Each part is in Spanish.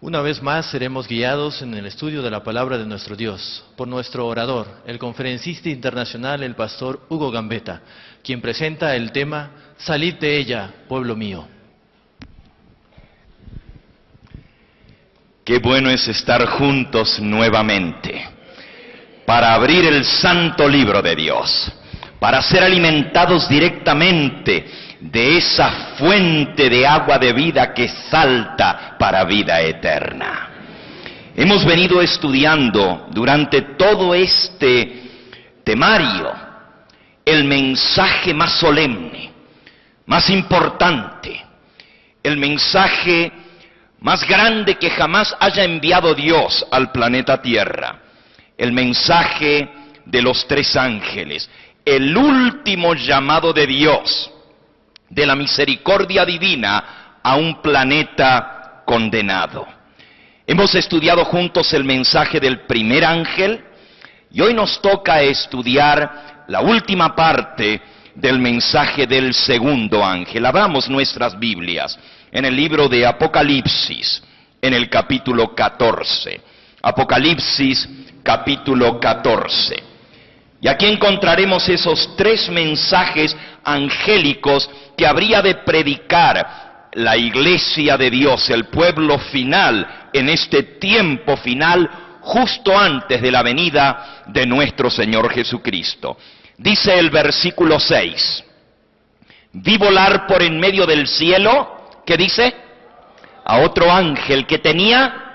Una vez más seremos guiados en el estudio de la palabra de nuestro Dios por nuestro orador, el conferencista internacional, el pastor Hugo Gambetta, quien presenta el tema Salid de ella, pueblo mío. Qué bueno es estar juntos nuevamente para abrir el santo libro de Dios, para ser alimentados directamente de esa fuente de agua de vida que salta para vida eterna. Hemos venido estudiando durante todo este temario el mensaje más solemne, más importante, el mensaje más grande que jamás haya enviado Dios al planeta Tierra, el mensaje de los tres ángeles, el último llamado de Dios, de la misericordia divina a un planeta condenado. Hemos estudiado juntos el mensaje del primer ángel y hoy nos toca estudiar la última parte del mensaje del segundo ángel. Abramos nuestras Biblias en el libro de Apocalipsis, en el capítulo 14. Apocalipsis, capítulo 14. Y aquí encontraremos esos tres mensajes angélicos que habría de predicar la iglesia de Dios, el pueblo final, en este tiempo final, justo antes de la venida de nuestro Señor Jesucristo. Dice el versículo 6, vi volar por en medio del cielo, ¿qué dice? A otro ángel que tenía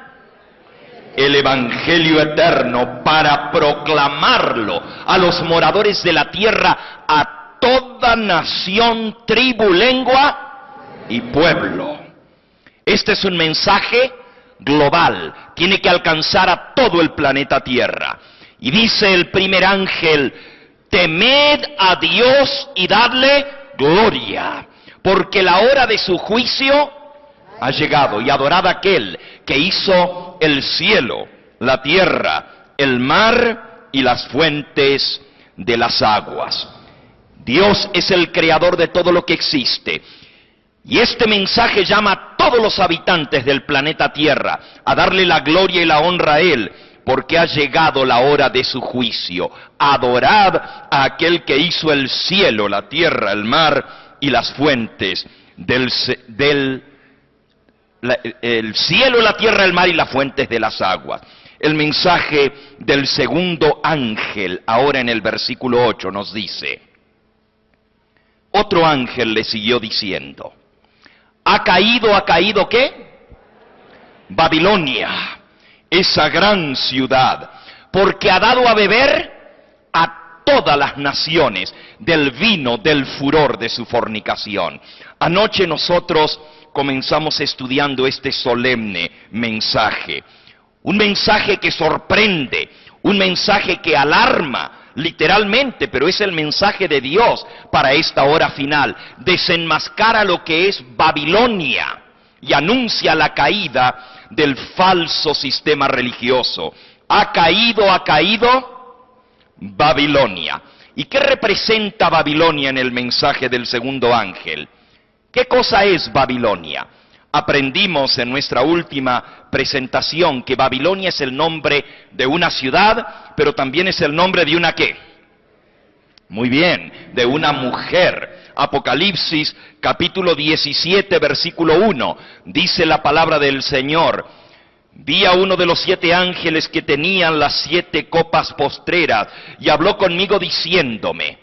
el evangelio eterno para proclamarlo a los moradores de la tierra, a toda nación, tribu, lengua y pueblo. Este es un mensaje global, tiene que alcanzar a todo el planeta Tierra. Y dice el primer ángel, temed a Dios y dadle gloria, porque la hora de su juicio ha llegado, y adorad a aquel que hizo el cielo, la tierra, el mar y las fuentes de las aguas. Dios es el creador de todo lo que existe. Y este mensaje llama a todos los habitantes del planeta Tierra a darle la gloria y la honra a Él, porque ha llegado la hora de su juicio. Adorad a aquel que hizo el cielo, la tierra, el mar y las fuentes el cielo, la tierra, el mar y las fuentes de las aguas. El mensaje del segundo ángel, ahora en el versículo 8, nos dice, otro ángel le siguió diciendo, ¿ha caído qué? Babilonia, esa gran ciudad, porque ha dado a beber a todas las naciones del vino del furor de su fornicación. Anoche nosotros comenzamos estudiando este solemne mensaje, un mensaje que sorprende, un mensaje que alarma literalmente, pero es el mensaje de Dios para esta hora final. Desenmascara lo que es Babilonia y anuncia la caída del falso sistema religioso. Ha caído Babilonia. ¿Y qué representa Babilonia en el mensaje del segundo ángel? ¿Qué cosa es Babilonia? Aprendimos en nuestra última presentación que Babilonia es el nombre de una ciudad, pero también es el nombre de una ¿qué? Muy bien, de una mujer. Apocalipsis capítulo 17, versículo 1, dice la palabra del Señor, vi a uno de los 7 ángeles que tenían las 7 copas postreras, y habló conmigo diciéndome,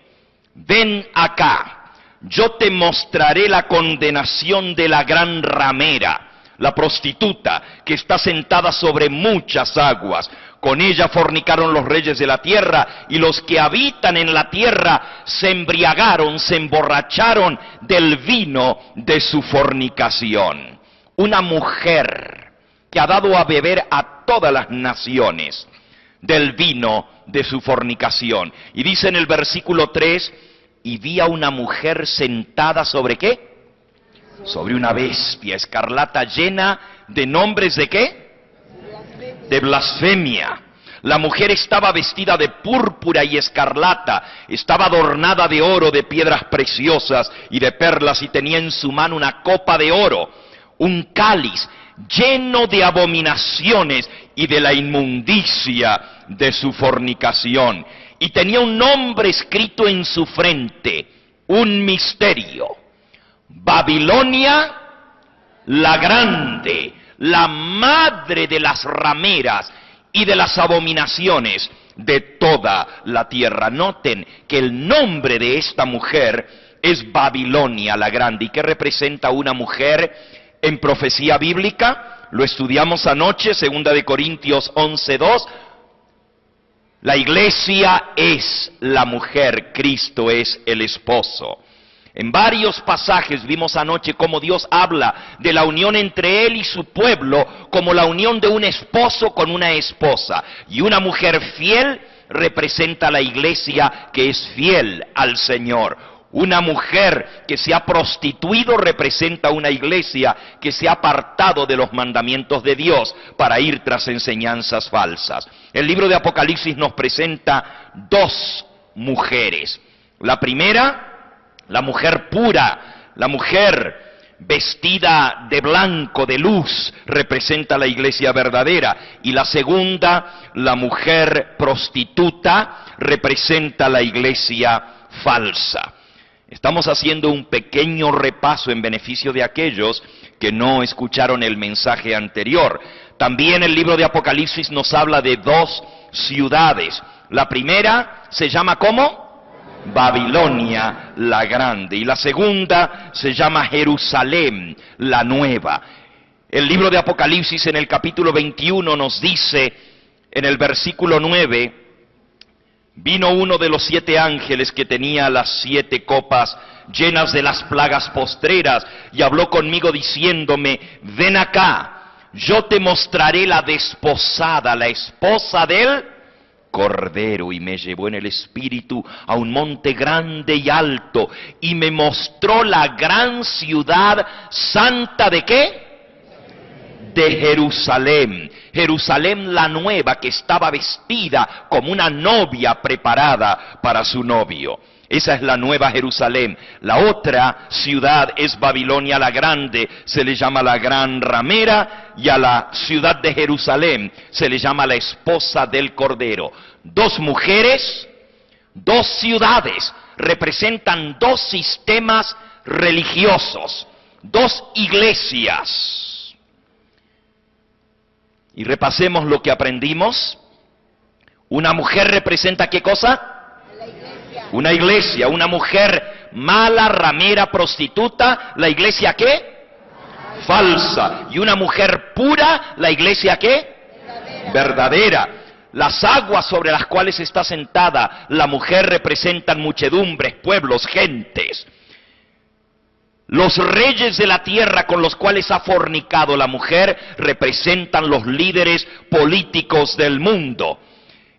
ven acá. Yo te mostraré la condenación de la gran ramera, la prostituta, que está sentada sobre muchas aguas. Con ella fornicaron los reyes de la tierra, y los que habitan en la tierra se embriagaron, se emborracharon del vino de su fornicación. Una mujer que ha dado a beber a todas las naciones del vino de su fornicación. Y dice en el versículo 3, y vi a una mujer sentada ¿sobre qué? Sobre una bestia escarlata llena de nombres ¿de qué? De blasfemia. La mujer estaba vestida de púrpura y escarlata, estaba adornada de oro, de piedras preciosas y de perlas, y tenía en su mano una copa de oro, un cáliz lleno de abominaciones y de la inmundicia de su fornicación. Y tenía un nombre escrito en su frente, un misterio: Babilonia la grande, la madre de las rameras y de las abominaciones de toda la tierra. Noten que el nombre de esta mujer es Babilonia la grande. ¿Y qué representa una mujer en profecía bíblica? Lo estudiamos anoche, 2 de Corintios 11:2. La iglesia es la mujer, Cristo es el esposo. En varios pasajes vimos anoche cómo Dios habla de la unión entre Él y su pueblo como la unión de un esposo con una esposa. Y una mujer fiel representa a la iglesia que es fiel al Señor. Una mujer que se ha prostituido representa una iglesia que se ha apartado de los mandamientos de Dios para ir tras enseñanzas falsas. El libro de Apocalipsis nos presenta dos mujeres. La primera, la mujer pura, la mujer vestida de blanco, de luz, representa la iglesia verdadera. Y la segunda, la mujer prostituta, representa la iglesia falsa. Estamos haciendo un pequeño repaso en beneficio de aquellos que no escucharon el mensaje anterior. También el libro de Apocalipsis nos habla de dos ciudades. La primera se llama ¿cómo? Babilonia la grande. Y la segunda se llama Jerusalén la nueva. El libro de Apocalipsis en el capítulo 21 nos dice, en el versículo 9, vino uno de los 7 ángeles que tenía las 7 copas llenas de las plagas postreras y habló conmigo diciéndome: ven acá, yo te mostraré la desposada, la esposa del Cordero. Y me llevó en el espíritu a un monte grande y alto y me mostró la gran ciudad santa. ¿De qué? De Jerusalén. Jerusalén la nueva, que estaba vestida como una novia preparada para su novio. Esa es la nueva Jerusalén. La otra ciudad es Babilonia la grande, se le llama la gran ramera, y a la ciudad de Jerusalén se le llama la esposa del Cordero. Dos mujeres, dos ciudades, representan dos sistemas religiosos, dos iglesias. Y repasemos lo que aprendimos. Una mujer representa ¿qué cosa? Una iglesia. Una mujer mala, ramera, prostituta. ¿La iglesia qué? Falsa. Y una mujer pura. ¿La iglesia qué? Verdadera. Las aguas sobre las cuales está sentada la mujer representan muchedumbres, pueblos, gentes. Los reyes de la tierra con los cuales ha fornicado la mujer representan los líderes políticos del mundo.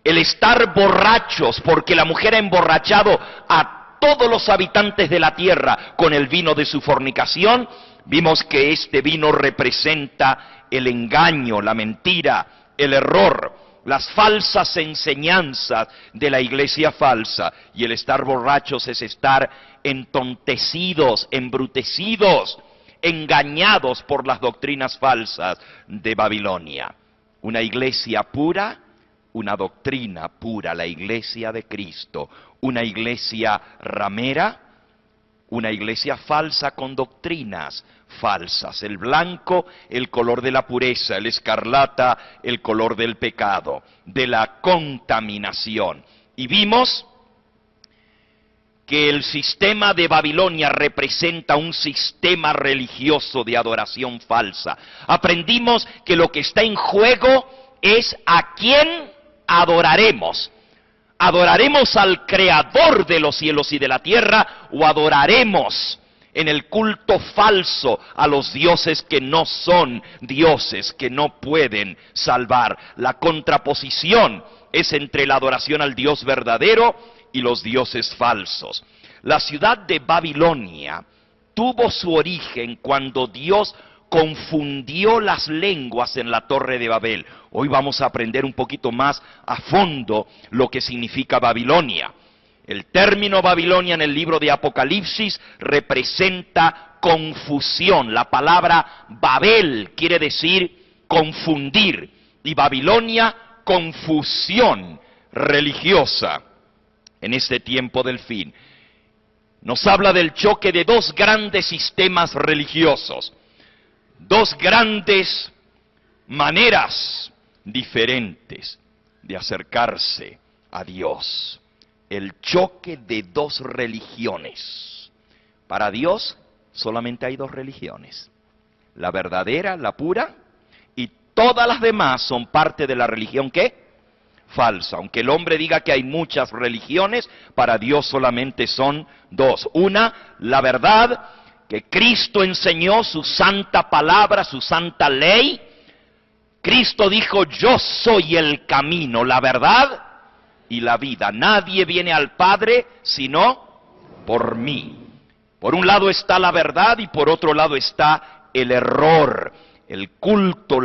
El estar borrachos, porque la mujer ha emborrachado a todos los habitantes de la tierra con el vino de su fornicación, vimos que este vino representa el engaño, la mentira, el error, las falsas enseñanzas de la iglesia falsa. Y el estar borrachos es estar entontecidos, embrutecidos, engañados por las doctrinas falsas de Babilonia. Una iglesia pura, una doctrina pura, la iglesia de Cristo. Una iglesia ramera, una iglesia falsa con doctrinas falsas. El blanco, el color de la pureza; el escarlata, el color del pecado, de la contaminación. Y vimos que el sistema de Babilonia representa un sistema religioso de adoración falsa. Aprendimos que lo que está en juego es a quién adoraremos. ¿Adoraremos al Creador de los cielos y de la tierra, o adoraremos en el culto falso a los dioses que no son dioses, que no pueden salvar? La contraposición es entre la adoración al Dios verdadero y los dioses falsos. La ciudad de Babilonia tuvo su origen cuando Dios confundió las lenguas en la Torre de Babel. Hoy vamos a aprender un poquito más a fondo lo que significa Babilonia. El término Babilonia en el libro de Apocalipsis representa confusión. La palabra Babel quiere decir confundir, y Babilonia, confusión religiosa en este tiempo del fin. Nos habla del choque de dos grandes sistemas religiosos, dos grandes maneras diferentes de acercarse a Dios. El choque de dos religiones. Para Dios solamente hay dos religiones: la verdadera, la pura, y todas las demás son parte de la religión ¿qué? Falsa. Aunque el hombre diga que hay muchas religiones, para Dios solamente son dos. Una, la verdad, que Cristo enseñó, su santa palabra, su santa ley. Cristo dijo: yo soy el camino, la verdad y la vida. Nadie viene al Padre sino por mí. Por un lado está la verdad y por otro lado está el error, el culto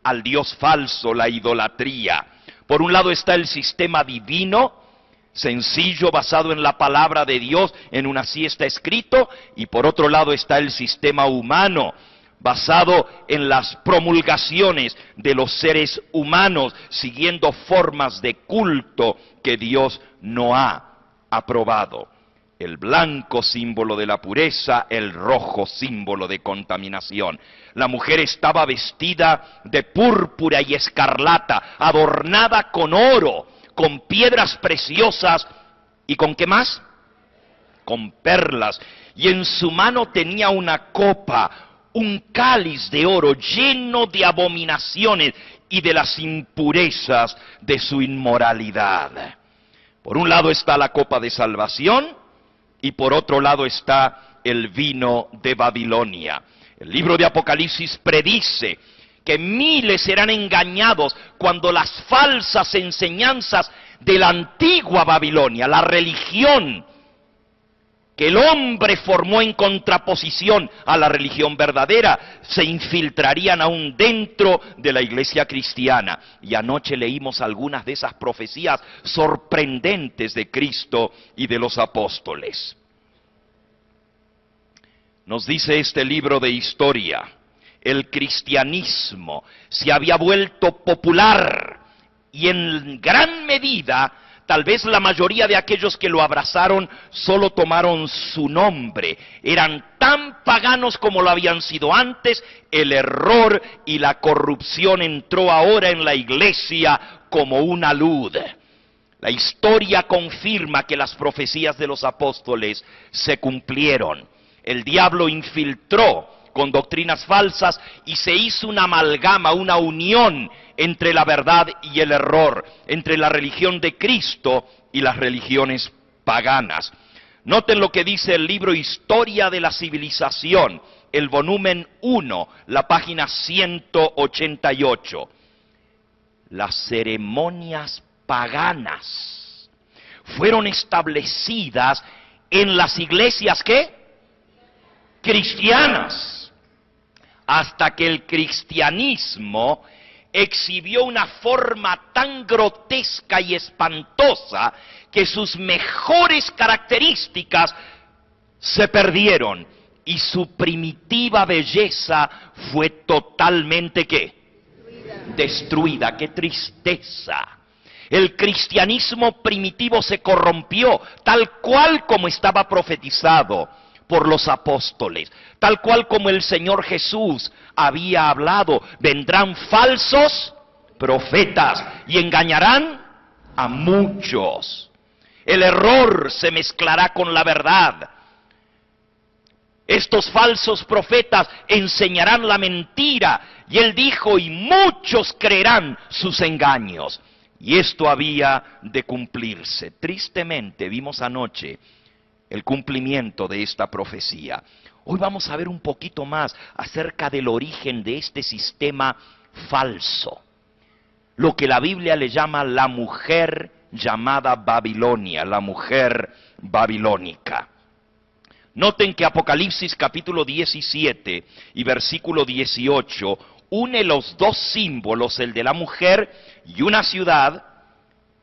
al Dios falso, la idolatría. Por un lado está el sistema divino, sencillo, basado en la palabra de Dios, en una así está escrito, y por otro lado está el sistema humano, basado en las promulgaciones de los seres humanos, siguiendo formas de culto que Dios no ha aprobado. El blanco, símbolo de la pureza; el rojo, símbolo de contaminación. La mujer estaba vestida de púrpura y escarlata, adornada con oro, con piedras preciosas, ¿y con qué más? Con perlas. Y en su mano tenía una copa, un cáliz de oro lleno de abominaciones y de las impurezas de su inmoralidad. Por un lado está la copa de salvación, y por otro lado está el vino de Babilonia. El libro de Apocalipsis predice que miles serán engañados cuando las falsas enseñanzas de la antigua Babilonia, la religión que el hombre formó en contraposición a la religión verdadera, se infiltrarían aún dentro de la iglesia cristiana. Y anoche leímos algunas de esas profecías sorprendentes de Cristo y de los apóstoles. Nos dice este libro de historia: el cristianismo se había vuelto popular, y en gran medida, tal vez la mayoría de aquellos que lo abrazaron solo tomaron su nombre. Eran tan paganos como lo habían sido antes. El error y la corrupción entró ahora en la iglesia como una luz. La historia confirma que las profecías de los apóstoles se cumplieron. El diablo infiltró con doctrinas falsas y se hizo una amalgama, una unión entre la verdad y el error, entre la religión de Cristo y las religiones paganas. Noten lo que dice el libro Historia de la Civilización, el volumen 1, la página 188. Las ceremonias paganas fueron establecidas en las iglesias ¿qué? Cristianas, hasta que el cristianismo exhibió una forma tan grotesca y espantosa que sus mejores características se perdieron y su primitiva belleza fue totalmente ¿qué? Destruida. ¡Qué tristeza! El cristianismo primitivo se corrompió, tal cual como estaba profetizado por los apóstoles, tal cual como el Señor Jesús había hablado. Vendrán falsos profetas y engañarán a muchos. El error se mezclará con la verdad. Estos falsos profetas enseñarán la mentira. Y él dijo: y muchos creerán sus engaños. Y esto había de cumplirse. Tristemente vimos anoche el cumplimiento de esta profecía. Hoy vamos a ver un poquito más acerca del origen de este sistema falso, lo que la Biblia le llama la mujer llamada Babilonia, la mujer babilónica. Noten que Apocalipsis capítulo 17 y versículo 18 une los dos símbolos, el de la mujer y una ciudad,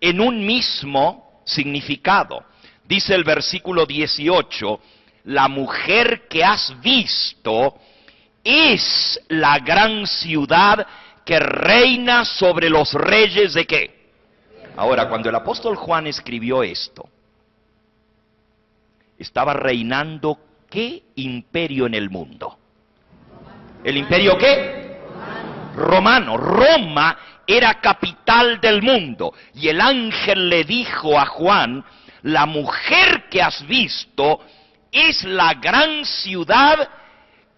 en un mismo significado. Dice el versículo 18: la mujer que has visto es la gran ciudad que reina sobre los reyes de ¿qué? Ahora, cuando el apóstol Juan escribió esto, estaba reinando ¿qué imperio en el mundo? ¿El imperio qué? Romano. Roma era capital del mundo. Y el ángel le dijo a Juan, la mujer que has visto es la gran ciudad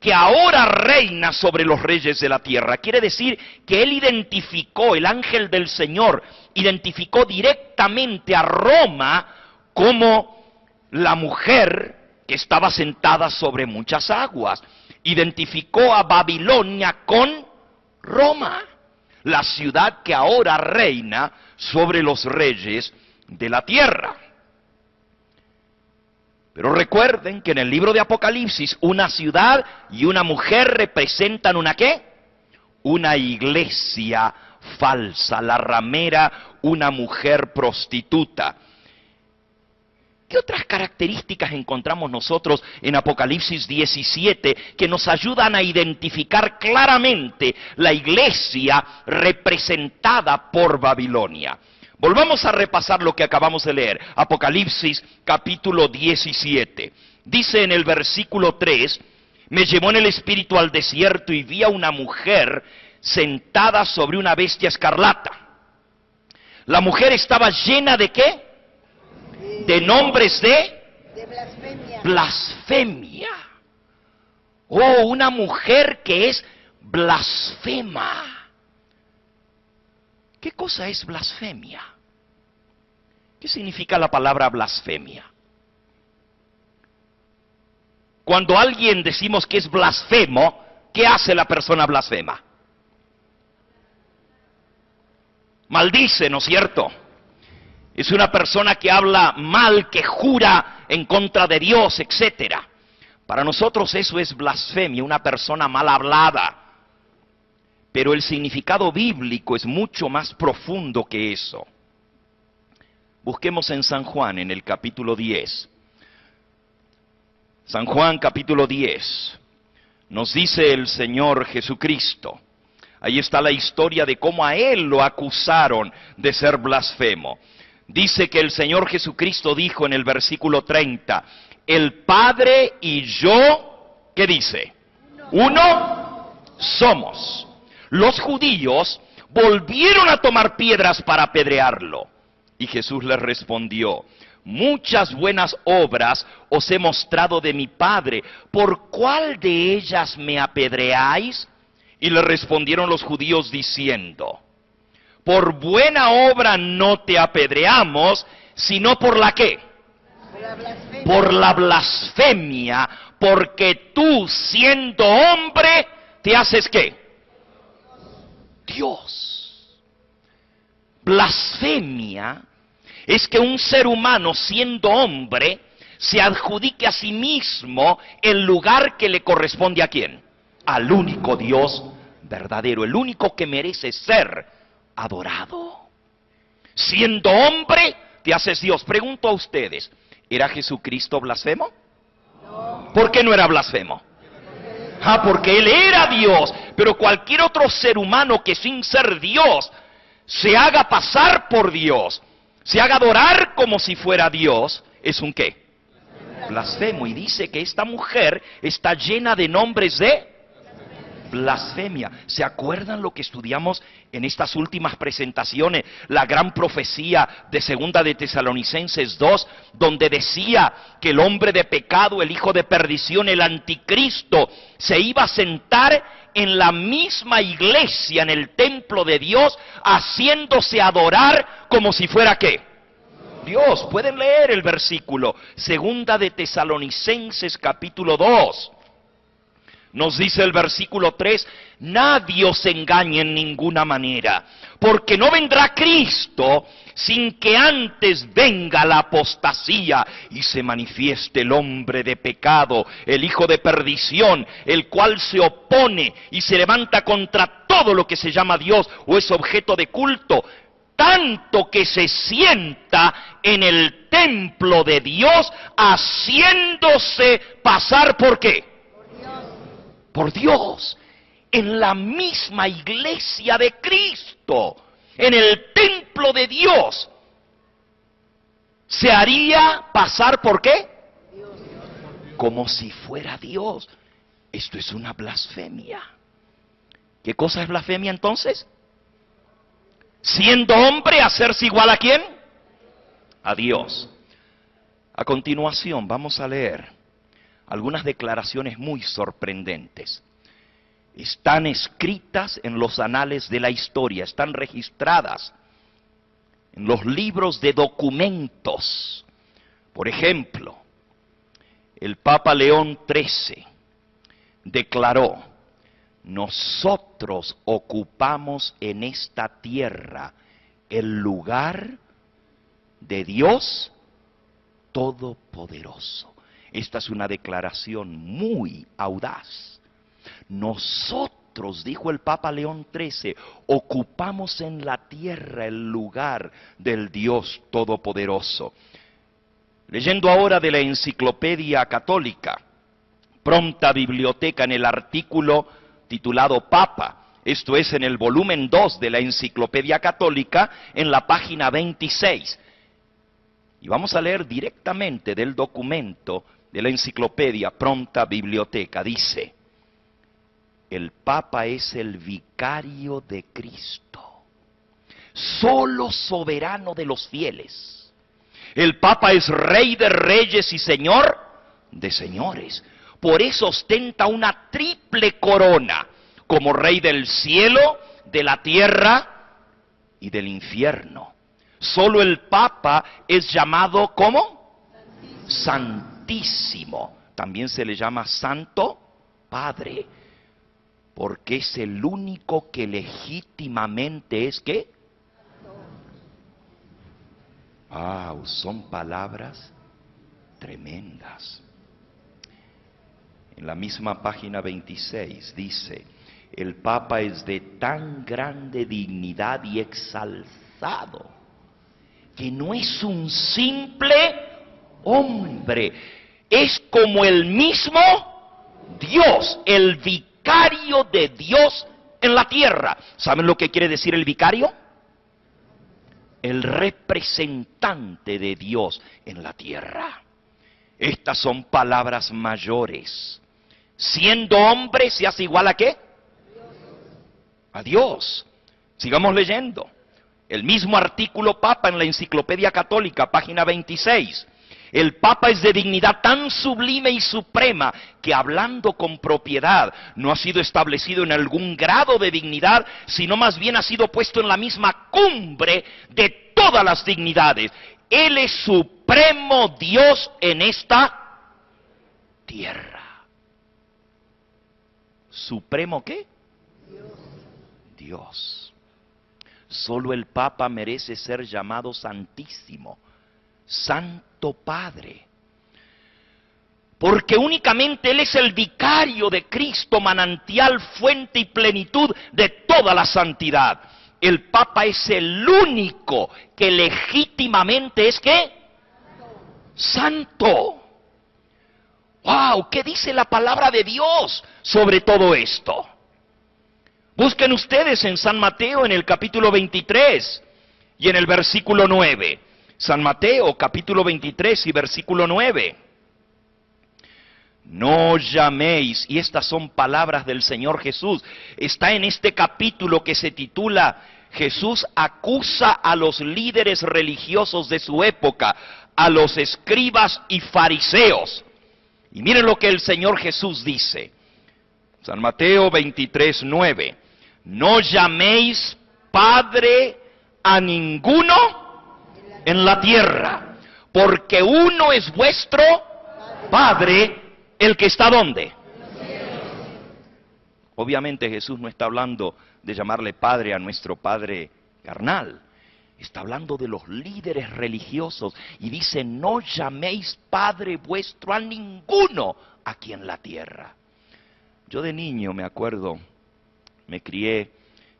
que ahora reina sobre los reyes de la tierra. Quiere decir que él identificó, el ángel del Señor, identificó directamente a Roma como la mujer que estaba sentada sobre muchas aguas. Identificó a Babilonia con Roma, la ciudad que ahora reina sobre los reyes de la tierra. Pero recuerden que en el libro de Apocalipsis una ciudad y una mujer representan ¿una qué? Una iglesia falsa, la ramera, una mujer prostituta. ¿Qué otras características encontramos nosotros en Apocalipsis 17 que nos ayudan a identificar claramente la iglesia representada por Babilonia? Volvamos a repasar lo que acabamos de leer. Apocalipsis capítulo 17. Dice en el versículo 3, me llevó en el espíritu al desierto y vi a una mujer sentada sobre una bestia escarlata. La mujer estaba llena ¿de qué? De nombres de blasfemia. Blasfemia. Oh, una mujer que es blasfema. ¿Qué cosa es blasfemia? ¿Qué significa la palabra blasfemia? Cuando alguien decimos que es blasfemo, ¿qué hace la persona blasfema? Maldice, ¿no es cierto? Es una persona que habla mal, que jura en contra de Dios, etc. Para nosotros eso es blasfemia, una persona mal hablada. Pero el significado bíblico es mucho más profundo que eso. Busquemos en San Juan, en el capítulo 10. San Juan, capítulo 10. Nos dice el Señor Jesucristo. Ahí está la historia de cómo a Él lo acusaron de ser blasfemo. Dice que el Señor Jesucristo dijo en el versículo 30, el Padre y yo, ¿qué dice? Uno somos. Los judíos volvieron a tomar piedras para apedrearlo. Y Jesús les respondió, muchas buenas obras os he mostrado de mi Padre, ¿por cuál de ellas me apedreáis? Y le respondieron los judíos diciendo, por buena obra no te apedreamos, sino por la ¿qué? Por la blasfemia, porque tú siendo hombre, te haces ¿qué? Dios. Blasfemia es que un ser humano siendo hombre se adjudique a sí mismo el lugar que le corresponde ¿a quién? Al único Dios verdadero, el único que merece ser adorado. Siendo hombre, te haces Dios. Pregunto a ustedes, ¿era Jesucristo blasfemo? No. ¿Por qué no era blasfemo? Porque Él era Dios, pero cualquier otro ser humano que sin ser Dios se haga pasar por Dios, se haga adorar como si fuera Dios, ¿es un qué? Blasfemo. Y dice que esta mujer está llena de nombres de blasfemia. ¿Se acuerdan lo que estudiamos en estas últimas presentaciones? La gran profecía de segunda de Tesalonicenses 2, donde decía que el hombre de pecado, el hijo de perdición, el anticristo, se iba a sentar en la misma iglesia, en el templo de Dios, haciéndose adorar como si fuera ¿qué? Dios. Pueden leer el versículo, segunda de Tesalonicenses capítulo 2. Nos dice el versículo 3, nadie os engañe en ninguna manera, porque no vendrá Cristo sin que antes venga la apostasía y se manifieste el hombre de pecado, el hijo de perdición, el cual se opone y se levanta contra todo lo que se llama Dios o es objeto de culto, tanto que se sienta en el templo de Dios, haciéndose pasar ¿por qué? Por Dios. En la misma iglesia de Cristo, en el templo de Dios, se haría pasar ¿por qué? Como si fuera Dios. Esto es una blasfemia. ¿Qué cosa es blasfemia entonces? Siendo hombre, hacerse igual ¿a quién? A Dios. A continuación vamos a leer algunas declaraciones muy sorprendentes. Están escritas en los anales de la historia, están registradas en los libros de documentos. Por ejemplo, el Papa León XIII declaró: nosotros ocupamos en esta tierra el lugar de Dios Todopoderoso. Esta es una declaración muy audaz. Nosotros, dijo el Papa León XIII, ocupamos en la tierra el lugar del Dios Todopoderoso. Leyendo ahora de la Enciclopedia Católica, Pronta Biblioteca, en el artículo titulado Papa, esto es en el volumen 2 de la Enciclopedia Católica, en la página 26. Y vamos a leer directamente del documento de la Enciclopedia Pronta Biblioteca. Dice: el Papa es el vicario de Cristo, solo soberano de los fieles. El Papa es Rey de reyes y Señor de señores. Por eso ostenta una triple corona, como Rey del cielo, de la tierra y del infierno. Solo el Papa es llamado, ¿cómo? Santísimo. También se le llama Santo Padre, porque es el único que legítimamente es ¿qué? Son palabras tremendas. En la misma página 26 dice: el Papa es de tan grande dignidad y exaltado que no es un simple hombre, es como el mismo Dios, el vicario de Dios en la tierra. ¿Saben lo que quiere decir el vicario? El representante de Dios en la tierra. Estas son palabras mayores. Siendo hombre, se hace igual ¿a qué? A Dios. Sigamos leyendo. El mismo artículo Papa en la Enciclopedia Católica, página 26. El Papa es de dignidad tan sublime y suprema que, hablando con propiedad, no ha sido establecido en algún grado de dignidad, sino más bien ha sido puesto en la misma cumbre de todas las dignidades. Él es supremo Dios en esta tierra. ¿Supremo qué? Dios. Solo el Papa merece ser llamado Santísimo, Santo Padre, porque únicamente Él es el vicario de Cristo, manantial, fuente y plenitud de toda la santidad. El Papa es el único que legítimamente es ¿qué? Santo. ¡Wow! ¿Qué dice la palabra de Dios sobre todo esto? Busquen ustedes en San Mateo, en el capítulo 23 y en el versículo 9. San Mateo, capítulo 23 y versículo 9. No llaméis, y estas son palabras del Señor Jesús. Está en este capítulo que se titula Jesús acusa a los líderes religiosos de su época, a los escribas y fariseos. Y miren lo que el Señor Jesús dice. San Mateo 23, 9. No llaméis Padre a ninguno en la tierra, porque uno es vuestro Padre, el que está ¿dónde? Obviamente Jesús no está hablando de llamarle Padre a nuestro Padre carnal. Está hablando de los líderes religiosos y dice: no llaméis Padre vuestro a ninguno aquí en la tierra. Yo de niño me acuerdo, me crié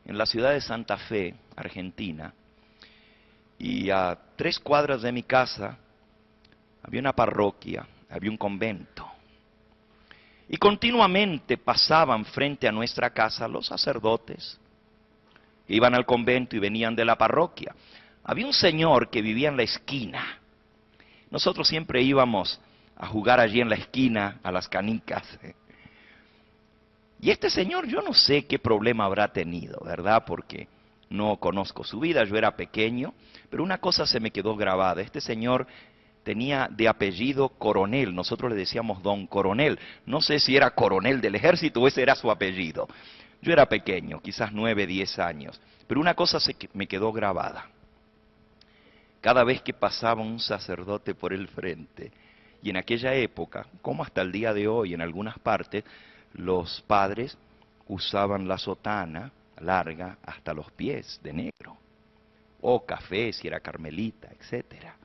en la ciudad de Santa Fe, Argentina, Y a 3 cuadras de mi casa había una parroquia, había un convento. Y continuamente pasaban frente a nuestra casa los sacerdotes. Iban al convento y venían de la parroquia. Había un señor que vivía en la esquina. Nosotros siempre íbamos a jugar allí en la esquina, a las canicas. Y este señor, yo no sé qué problema habrá tenido, ¿verdad? Porque no conozco su vida, yo era pequeño, pero una cosa se me quedó grabada. Este señor tenía de apellido Coronel, nosotros le decíamos Don Coronel. No sé si era coronel del ejército o ese era su apellido. Yo era pequeño, quizás 9, 10 años, pero una cosa me quedó grabada. Cada vez que pasaba un sacerdote por el frente, y en aquella época, como hasta el día de hoy en algunas partes, los padres usaban la sotana larga hasta los pies de negro, o café si era carmelita, etcétera.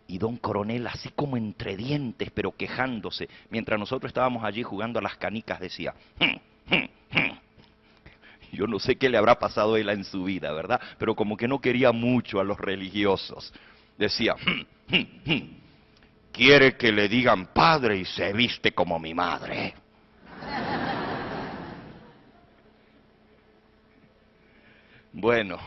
Y don Coronel, así como entre dientes, pero quejándose, mientras nosotros estábamos allí jugando a las canicas, decía, yo no sé qué le habrá pasado a él en su vida, ¿verdad? Pero como que no quería mucho a los religiosos. Decía, quiere que le digan padre y se viste como mi madre. Bueno,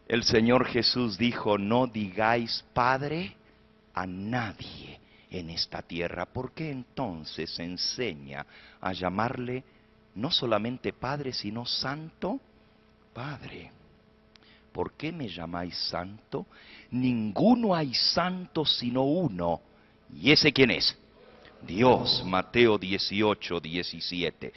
el Señor Jesús dijo, no digáis Padre a nadie en esta tierra. ¿Por qué entonces se enseña a llamarle no solamente Padre, sino Santo Padre? ¿Por qué me llamáis santo? Ninguno hay santo sino uno. ¿Y ese quién es? Dios. Mateo 18, 17.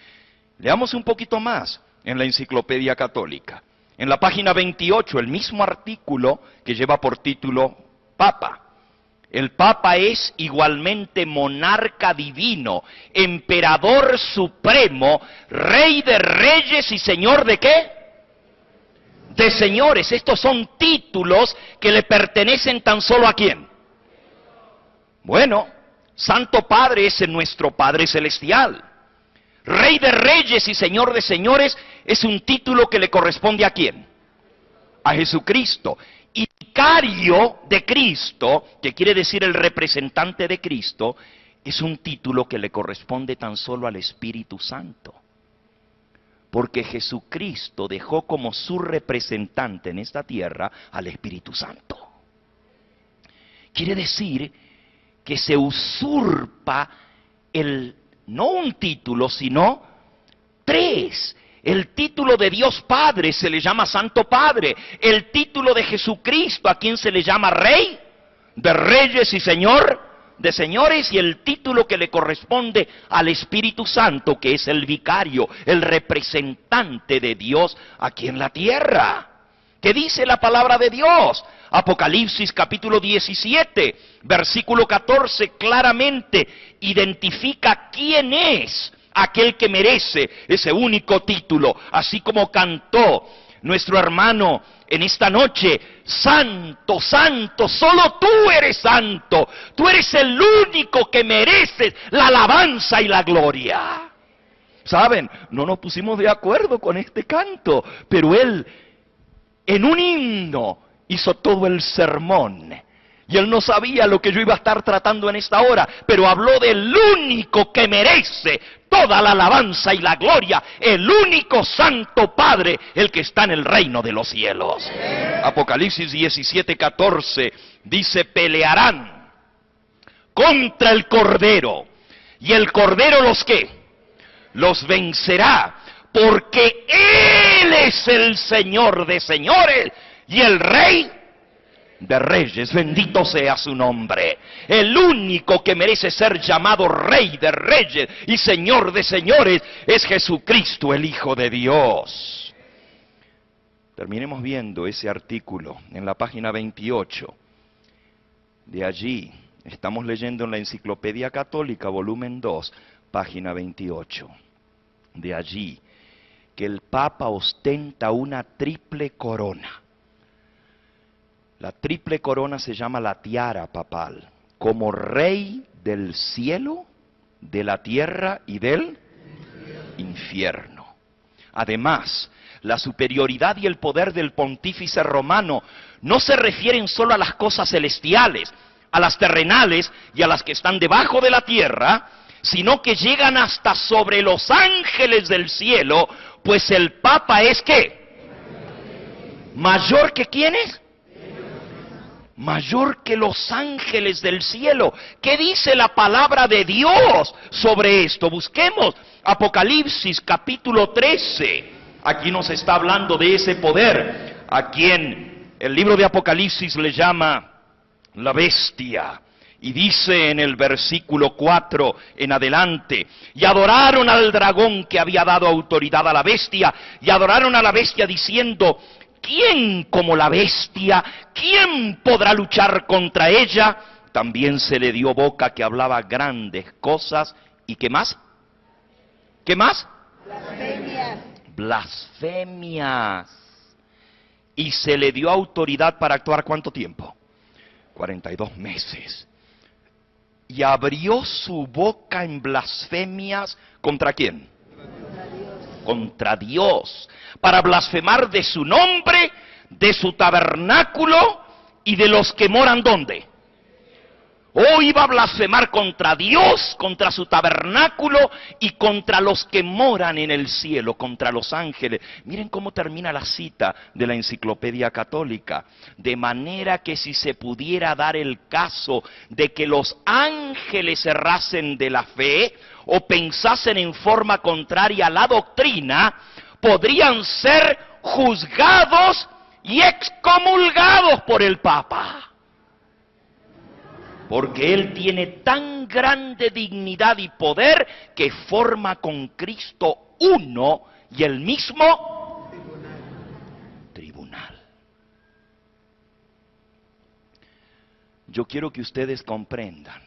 Leamos un poquito más en la Enciclopedia Católica. En la página 28, el mismo artículo que lleva por título Papa. El Papa es igualmente monarca divino, emperador supremo, rey de reyes y señor de ¿qué? De señores. Estos son títulos que le pertenecen tan solo ¿a quién? Bueno, Santo Padre es nuestro Padre Celestial. Rey de reyes y señor de señores es un título que le corresponde ¿a quién? A Jesucristo. Y vicario de Cristo, que quiere decir el representante de Cristo, es un título que le corresponde tan solo al Espíritu Santo. Porque Jesucristo dejó como su representante en esta tierra al Espíritu Santo. Quiere decir que se usurpa no un título, sino 3. El título de Dios Padre se le llama Santo Padre. El título de Jesucristo, ¿a quien se le llama Rey de Reyes y Señor de Señores? Y el título que le corresponde al Espíritu Santo, que es el vicario, el representante de Dios aquí en la tierra. ¿Qué dice la palabra de Dios? Apocalipsis capítulo 17, versículo 14, claramente identifica quién es aquel que merece ese único título, así como cantó nuestro hermano en esta noche, santo, santo, solo tú eres santo, tú eres el único que mereces la alabanza y la gloria. ¿Saben? No nos pusimos de acuerdo con este canto, pero él en un himno hizo todo el sermón. Y él no sabía lo que yo iba a estar tratando en esta hora, pero habló del único que merece toda la alabanza y la gloria, el único Santo Padre, el que está en el reino de los cielos. Apocalipsis 17, 14 dice, pelearán contra el Cordero, y el Cordero ¿los qué? Los vencerá, porque Él es el Señor de señores y el Rey de reyes. Bendito sea su nombre. El único que merece ser llamado Rey de reyes y Señor de señores es Jesucristo, el Hijo de Dios. Terminemos viendo ese artículo en la página 28. De allí estamos leyendo en la Enciclopedia Católica, volumen 2, página 28. De allí que el Papa ostenta una triple corona. La triple corona se llama la tiara papal, como rey del cielo, de la tierra y del infierno. Además, la superioridad y el poder del pontífice romano no se refieren solo a las cosas celestiales, a las terrenales y a las que están debajo de la tierra, sino que llegan hasta sobre los ángeles del cielo, pues el Papa es ¿qué? ¿Mayor que quiénes? Mayor que los ángeles del cielo. ¿Qué dice la palabra de Dios sobre esto? Busquemos Apocalipsis capítulo 13. Aquí nos está hablando de ese poder, a quien el libro de Apocalipsis le llama la bestia. Y dice en el versículo 4 en adelante, y adoraron al dragón que había dado autoridad a la bestia, y adoraron a la bestia diciendo, ¿quién como la bestia? ¿Quién podrá luchar contra ella? También se le dio boca que hablaba grandes cosas. ¿Y qué más? ¿Qué más? Blasfemias. Blasfemias. Y se le dio autoridad para actuar ¿cuánto tiempo? 42 meses. Y abrió su boca en blasfemias ¿contra quién? Contra Dios, para blasfemar de su nombre, de su tabernáculo y de los que moran ¿dónde? Iba a blasfemar contra Dios, contra su tabernáculo y contra los que moran en el cielo, contra los ángeles. Miren cómo termina la cita de la Enciclopedia Católica. De manera que si se pudiera dar el caso de que los ángeles errasen de la fe o pensasen en forma contraria a la doctrina, podrían ser juzgados y excomulgados por el Papa. Porque Él tiene tan grande dignidad y poder que forma con Cristo uno y el mismo tribunal. Yo quiero que ustedes comprendan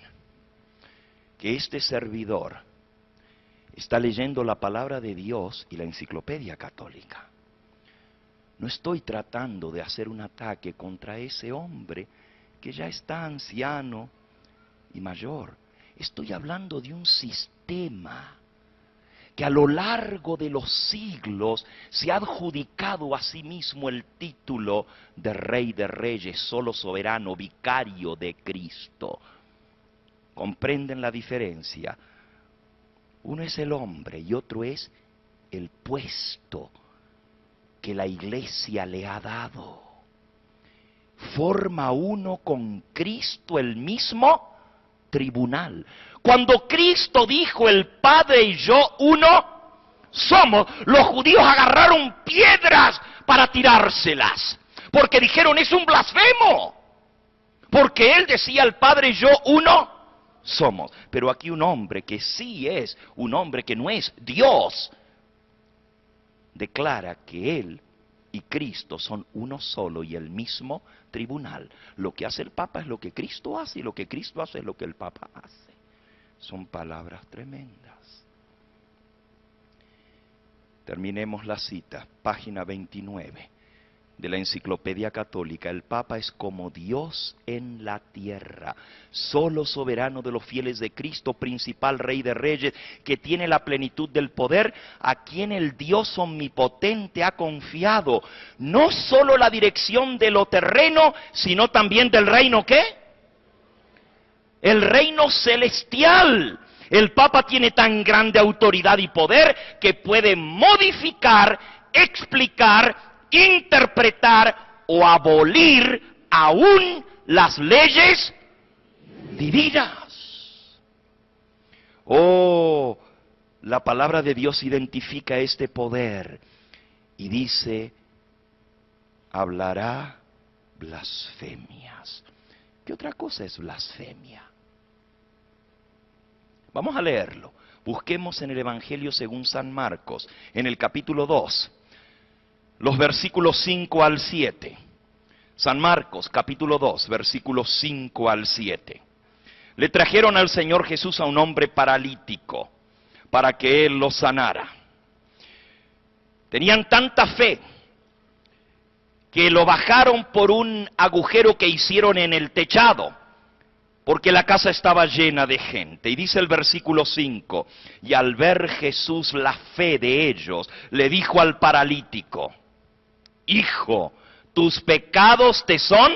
que este servidor está leyendo la palabra de Dios y la Enciclopedia Católica. No estoy tratando de hacer un ataque contra ese hombre que ya está anciano y mayor. Estoy hablando de un sistema que a lo largo de los siglos se ha adjudicado a sí mismo el título de Rey de Reyes, solo soberano, vicario de Cristo. ¿Comprenden la diferencia? Uno es el hombre y otro es el puesto que la Iglesia le ha dado. Forma uno con Cristo el mismo tribunal. Cuando Cristo dijo el Padre y yo uno somos, los judíos agarraron piedras para tirárselas, porque dijeron es un blasfemo, porque Él decía el Padre y yo uno somos. Pero aquí un hombre que sí es un hombre que no es Dios, declara que Él y Cristo son uno solo y el mismo tribunal. Lo que hace el Papa es lo que Cristo hace y lo que Cristo hace es lo que el Papa hace. Son palabras tremendas. Terminemos la cita, página 29 de la Enciclopedia Católica. El Papa es como Dios en la tierra, solo soberano de los fieles de Cristo, principal Rey de Reyes, que tiene la plenitud del poder, a quien el Dios omnipotente ha confiado no solo la dirección de lo terreno, sino también del reino ¿qué? El reino celestial. El Papa tiene tan grande autoridad y poder que puede modificar, explicar, interpretar o abolir aún las leyes divinas. La palabra de Dios identifica este poder y dice, hablará blasfemias. ¿Qué otra cosa es blasfemia? Vamos a leerlo. Busquemos en el Evangelio según San Marcos, en el capítulo 2. Los versículos 5 al 7. San Marcos, capítulo 2, versículos 5 al 7. Le trajeron al Señor Jesús a un hombre paralítico para que Él lo sanara. Tenían tanta fe que lo bajaron por un agujero que hicieron en el techado. porque la casa estaba llena de gente. Y dice el versículo 5, y al ver Jesús la fe de ellos, le dijo al paralítico, hijo, tus pecados te son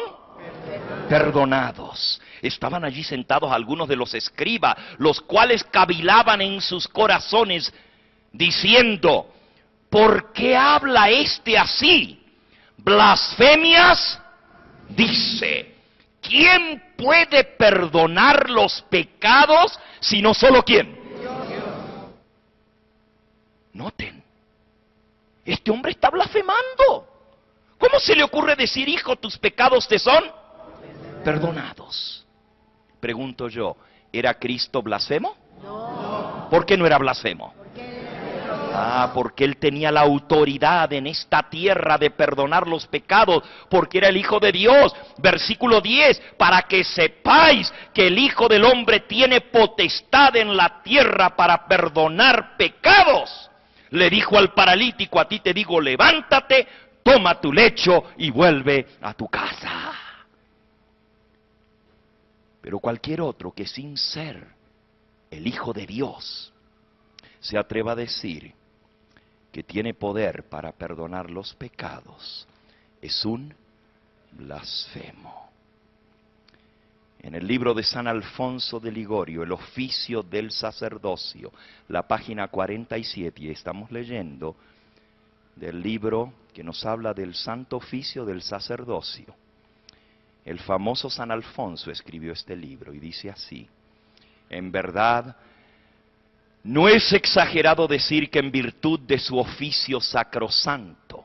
perdonados. Estaban allí sentados algunos de los escribas, los cuales cavilaban en sus corazones, diciendo, ¿por qué habla este así? Blasfemias dice. ¿Quién puede perdonar los pecados si no solo quién? Dios. Noten, este hombre está blasfemando. ¿Cómo se le ocurre decir, hijo, tus pecados te son perdonados? Pregunto yo, ¿era Cristo blasfemo? No. ¿Por qué no era blasfemo? Porque él tenía la autoridad en esta tierra de perdonar los pecados, porque era el Hijo de Dios. Versículo 10, para que sepáis que el Hijo del Hombre tiene potestad en la tierra para perdonar pecados. Le dijo al paralítico, a ti te digo, levántate, toma tu lecho y vuelve a tu casa. Pero cualquier otro que sin ser el Hijo de Dios se atreva a decir que tiene poder para perdonar los pecados, es un blasfemo. En el libro de San Alfonso de Ligorio, el oficio del sacerdocio, la página 47, y estamos leyendo del libro que nos habla del santo oficio del sacerdocio. El famoso San Alfonso escribió este libro y dice así, en verdad, no es exagerado decir que en virtud de su oficio sacrosanto,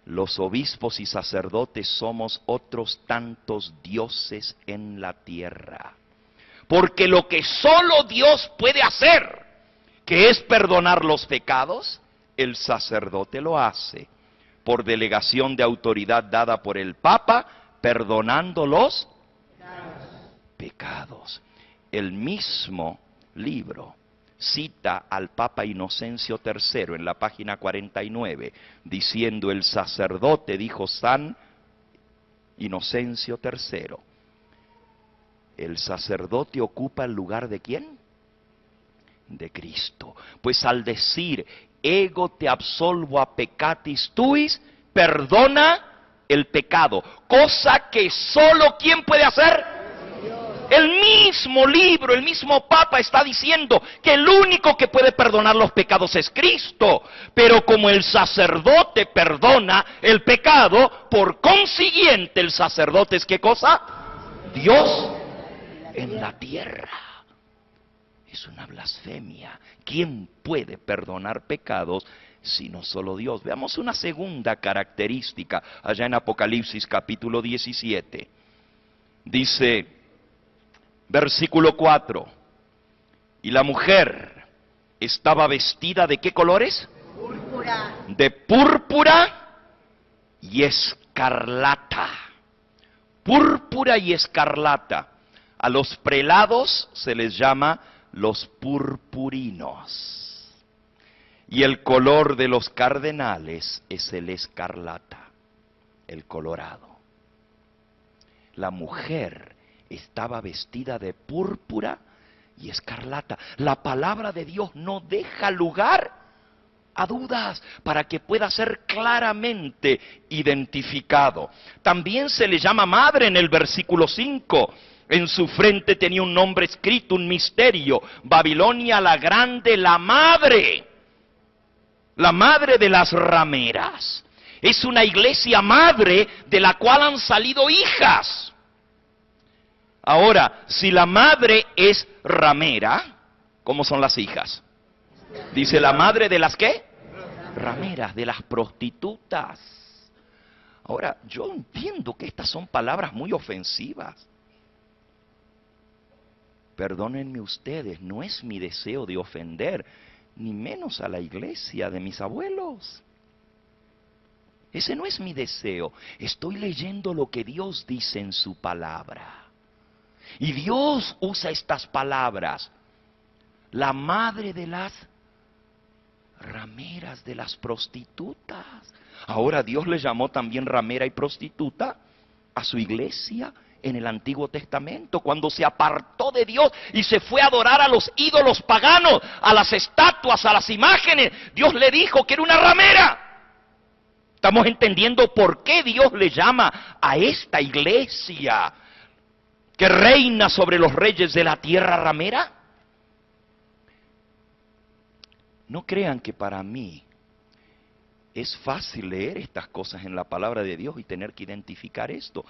los obispos y sacerdotes somos otros tantos dioses en la tierra. Porque lo que solo Dios puede hacer, que es perdonar los pecados, el sacerdote lo hace, por delegación de autoridad dada por el Papa, perdonando los pecados. El mismo libro cita al Papa Inocencio III en la página 49, diciendo, el sacerdote, dijo San Inocencio III, el sacerdote ocupa el lugar ¿de quién? De Cristo. Pues al decir, ego te absolvo a peccatis tuis, perdona el pecado, cosa que solo ¿quién puede hacer? El mismo libro, el mismo Papa está diciendo que el único que puede perdonar los pecados es Cristo. Pero como el sacerdote perdona el pecado, por consiguiente el sacerdote es ¿qué cosa? Dios en la tierra. Es una blasfemia. ¿Quién puede perdonar pecados sino solo Dios? Veamos una segunda característica allá en Apocalipsis capítulo 17. Dice, versículo 4, y la mujer estaba vestida ¿de qué colores? Púrpura. De púrpura y escarlata. Púrpura y escarlata. A los prelados se les llama los purpurinos. Y el color de los cardenales es el escarlata, el colorado. La mujer estaba vestida de púrpura y escarlata. La palabra de Dios no deja lugar a dudas para que pueda ser claramente identificado. También se le llama madre en el versículo 5. En su frente tenía un nombre escrito, un misterio. Babilonia la grande, la madre de las rameras. Es una iglesia madre de la cual han salido hijas. Ahora, si la madre es ramera, ¿cómo son las hijas? Dice la madre de las ¿qué? Rameras, de las prostitutas. Ahora, yo entiendo que estas son palabras muy ofensivas. Perdónenme ustedes, no es mi deseo de ofender, ni menos a la iglesia de mis abuelos. Ese no es mi deseo. Estoy leyendo lo que Dios dice en su palabra. Y Dios usa estas palabras. La madre de las rameras, de las prostitutas. Ahora Dios le llamó también ramera y prostituta a su iglesia en el Antiguo Testamento, cuando se apartó de Dios y se fue a adorar a los ídolos paganos, a las estatuas, a las imágenes. Dios le dijo que era una ramera. ¿Estamos entendiendo por qué Dios le llama a esta iglesia que reina sobre los reyes de la tierra ramera? No crean que para mí es fácil leer estas cosas en la palabra de Dios y tener que identificar esto.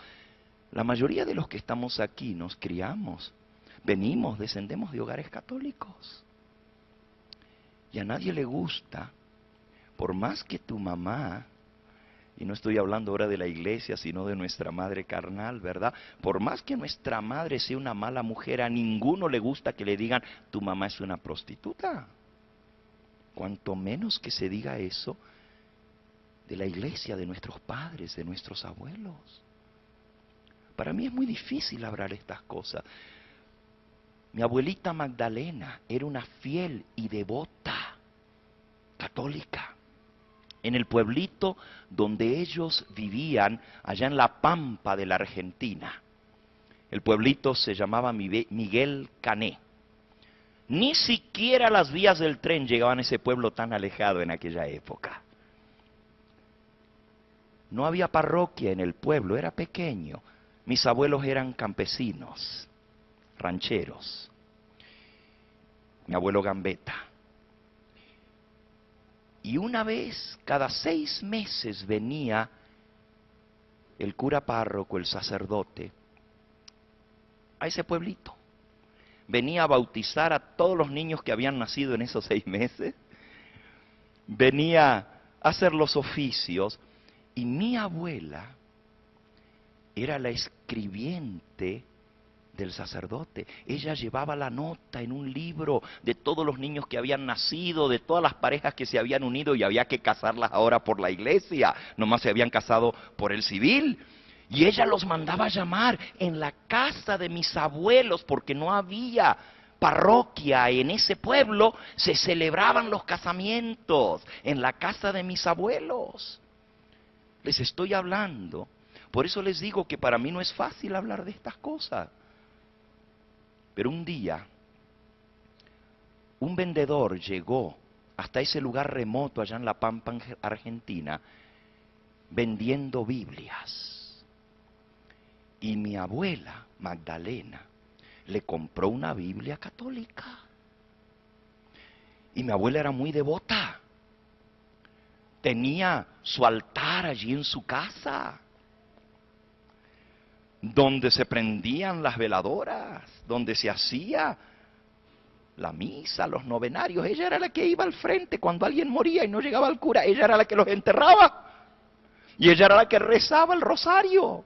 La mayoría de los que estamos aquí nos criamos, descendemos de hogares católicos. Y a nadie le gusta, por más que tu mamá, y no estoy hablando ahora de la iglesia, sino de nuestra madre carnal, ¿verdad? Por más que nuestra madre sea una mala mujer, a ninguno le gusta que le digan, tu mamá es una prostituta. Cuanto menos que se diga eso de la iglesia, de nuestros padres, de nuestros abuelos. Para mí es muy difícil hablar estas cosas. Mi abuelita Magdalena era una fiel y devota católica. En el pueblito donde ellos vivían, allá en la pampa de la Argentina. El pueblito se llamaba Miguel Cané. Ni siquiera las vías del tren llegaban a ese pueblo tan alejado en aquella época. No había parroquia en el pueblo, era pequeño. Mis abuelos eran campesinos, rancheros. Mi abuelo Gambetta. Y una vez, cada 6 meses venía el cura párroco, el sacerdote, a ese pueblito. Venía a bautizar a todos los niños que habían nacido en esos 6 meses. Venía a hacer los oficios. Y mi abuela era la escribiente del sacerdote. Ella llevaba la nota en un libro de todos los niños que habían nacido, de todas las parejas que se habían unido y había que casarlas ahora por la iglesia. Nomás se habían casado por el civil. Y ella los mandaba a llamar en la casa de mis abuelos porque no había parroquia en ese pueblo. Se celebraban los casamientos en la casa de mis abuelos. Les estoy hablando. Por eso les digo que para mí no es fácil hablar de estas cosas. Pero un día, un vendedor llegó hasta ese lugar remoto allá en La Pampa, Argentina, vendiendo Biblias. Y mi abuela, Magdalena, le compró una Biblia católica. Y mi abuela era muy devota. Tenía su altar allí en su casa, donde se prendían las veladoras, donde se hacía la misa, los novenarios. Ella era la que iba al frente cuando alguien moría y no llegaba el cura. Ella era la que los enterraba. Y ella era la que rezaba el rosario.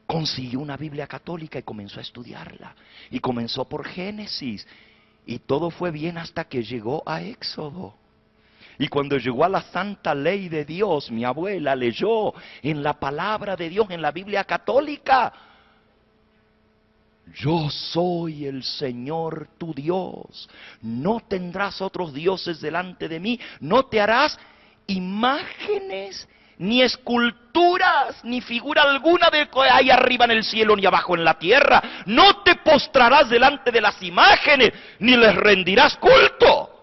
Consiguió una Biblia católica y comenzó a estudiarla. Y comenzó por Génesis. Y todo fue bien hasta que llegó a Éxodo. Y cuando llegó a la santa ley de Dios, mi abuela leyó en la palabra de Dios, en la Biblia católica: yo soy el Señor tu Dios, no tendrás otros dioses delante de mí, no te harás imágenes, ni esculturas, ni figura alguna de que hay arriba en el cielo ni abajo en la tierra. No te postrarás delante de las imágenes, ni les rendirás culto.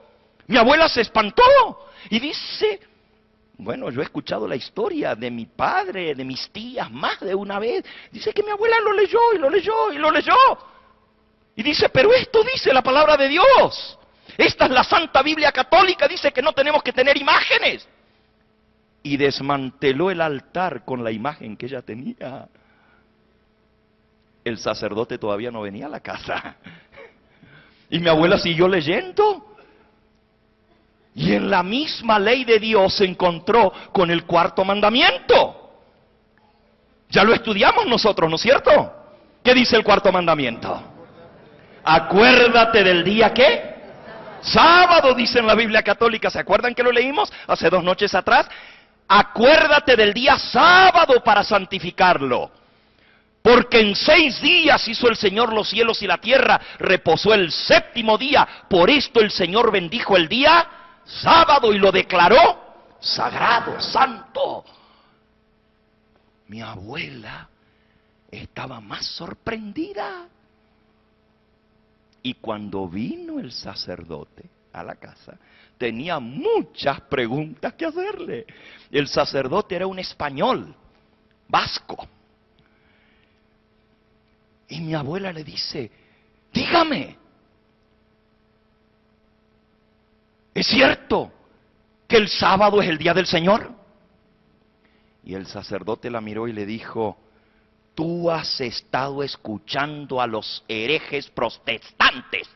Mi abuela se espantó y dice, bueno, yo he escuchado la historia de mi padre, de mis tías, más de una vez. Dice que mi abuela lo leyó y lo leyó y lo leyó. Y dice, pero esto dice la palabra de Dios. Esta es la Santa Biblia Católica, dice que no tenemos que tener imágenes. Y desmanteló el altar con la imagen que ella tenía. El sacerdote todavía no venía a la casa. Y mi abuela siguió leyendo. Y en la misma ley de Dios se encontró con el 4.º mandamiento. Ya lo estudiamos nosotros, ¿no es cierto? ¿Qué dice el 4.º mandamiento? Acuérdate del día, ¿qué? Sábado, dice en la Biblia Católica. ¿Se acuerdan que lo leímos hace 2 noches atrás? Acuérdate del día sábado para santificarlo. Porque en 6 días hizo el Señor los cielos y la tierra, reposó el 7.º día. Por esto el Señor bendijo el día sábado y lo declaró sagrado, santo. Mi abuela estaba más sorprendida. Y cuando vino el sacerdote a la casa, tenía muchas preguntas que hacerle. El sacerdote era un español, vasco. Y mi abuela le dice, dígame, ¿es cierto que el sábado es el día del Señor? Y el sacerdote la miró y le dijo, tú has estado escuchando a los herejes protestantes.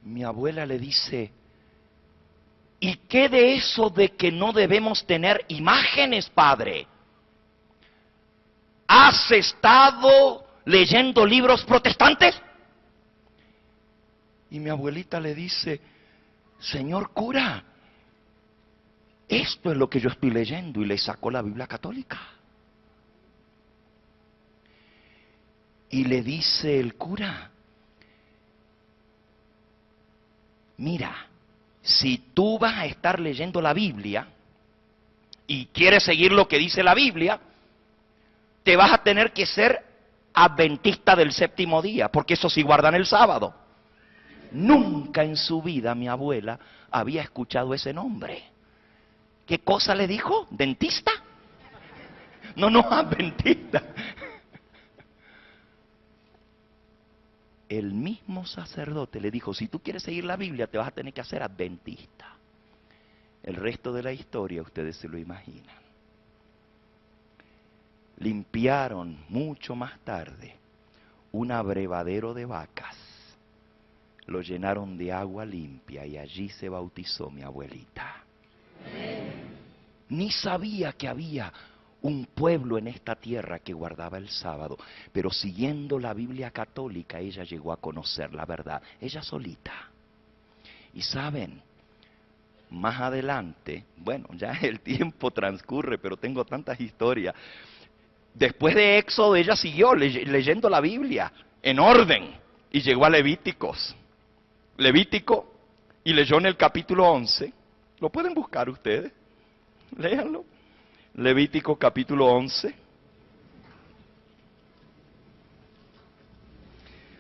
Mi abuela le dice, ¿y qué de eso de que no debemos tener imágenes, padre? ¿Has estado leyendo libros protestantes? Y mi abuelita le dice, señor cura, esto es lo que yo estoy leyendo, y le sacó la Biblia católica. Y le dice el cura, mira, si tú vas a estar leyendo la Biblia y quieres seguir lo que dice la Biblia, te vas a tener que ser adventista del séptimo día, porque eso sí guardan el sábado. Nunca en su vida mi abuela había escuchado ese nombre. ¿Qué cosa le dijo? ¿Dentista? No, adventista. El mismo sacerdote le dijo, si tú quieres seguir la Biblia, te vas a tener que hacer adventista. El resto de la historia ustedes se lo imaginan. Limpiaron mucho más tarde un abrevadero de vacas. Lo llenaron de agua limpia y allí se bautizó mi abuelita. Ni sabía que había un pueblo en esta tierra que guardaba el sábado, pero siguiendo la Biblia católica ella llegó a conocer la verdad, ella solita. Y saben, más adelante, bueno, ya el tiempo transcurre, pero tengo tantas historias. Después de Éxodo ella siguió leyendo la Biblia en orden y llegó a Levíticos. Levítico, y leyó en el capítulo 11, lo pueden buscar ustedes, léanlo. Levítico capítulo 11.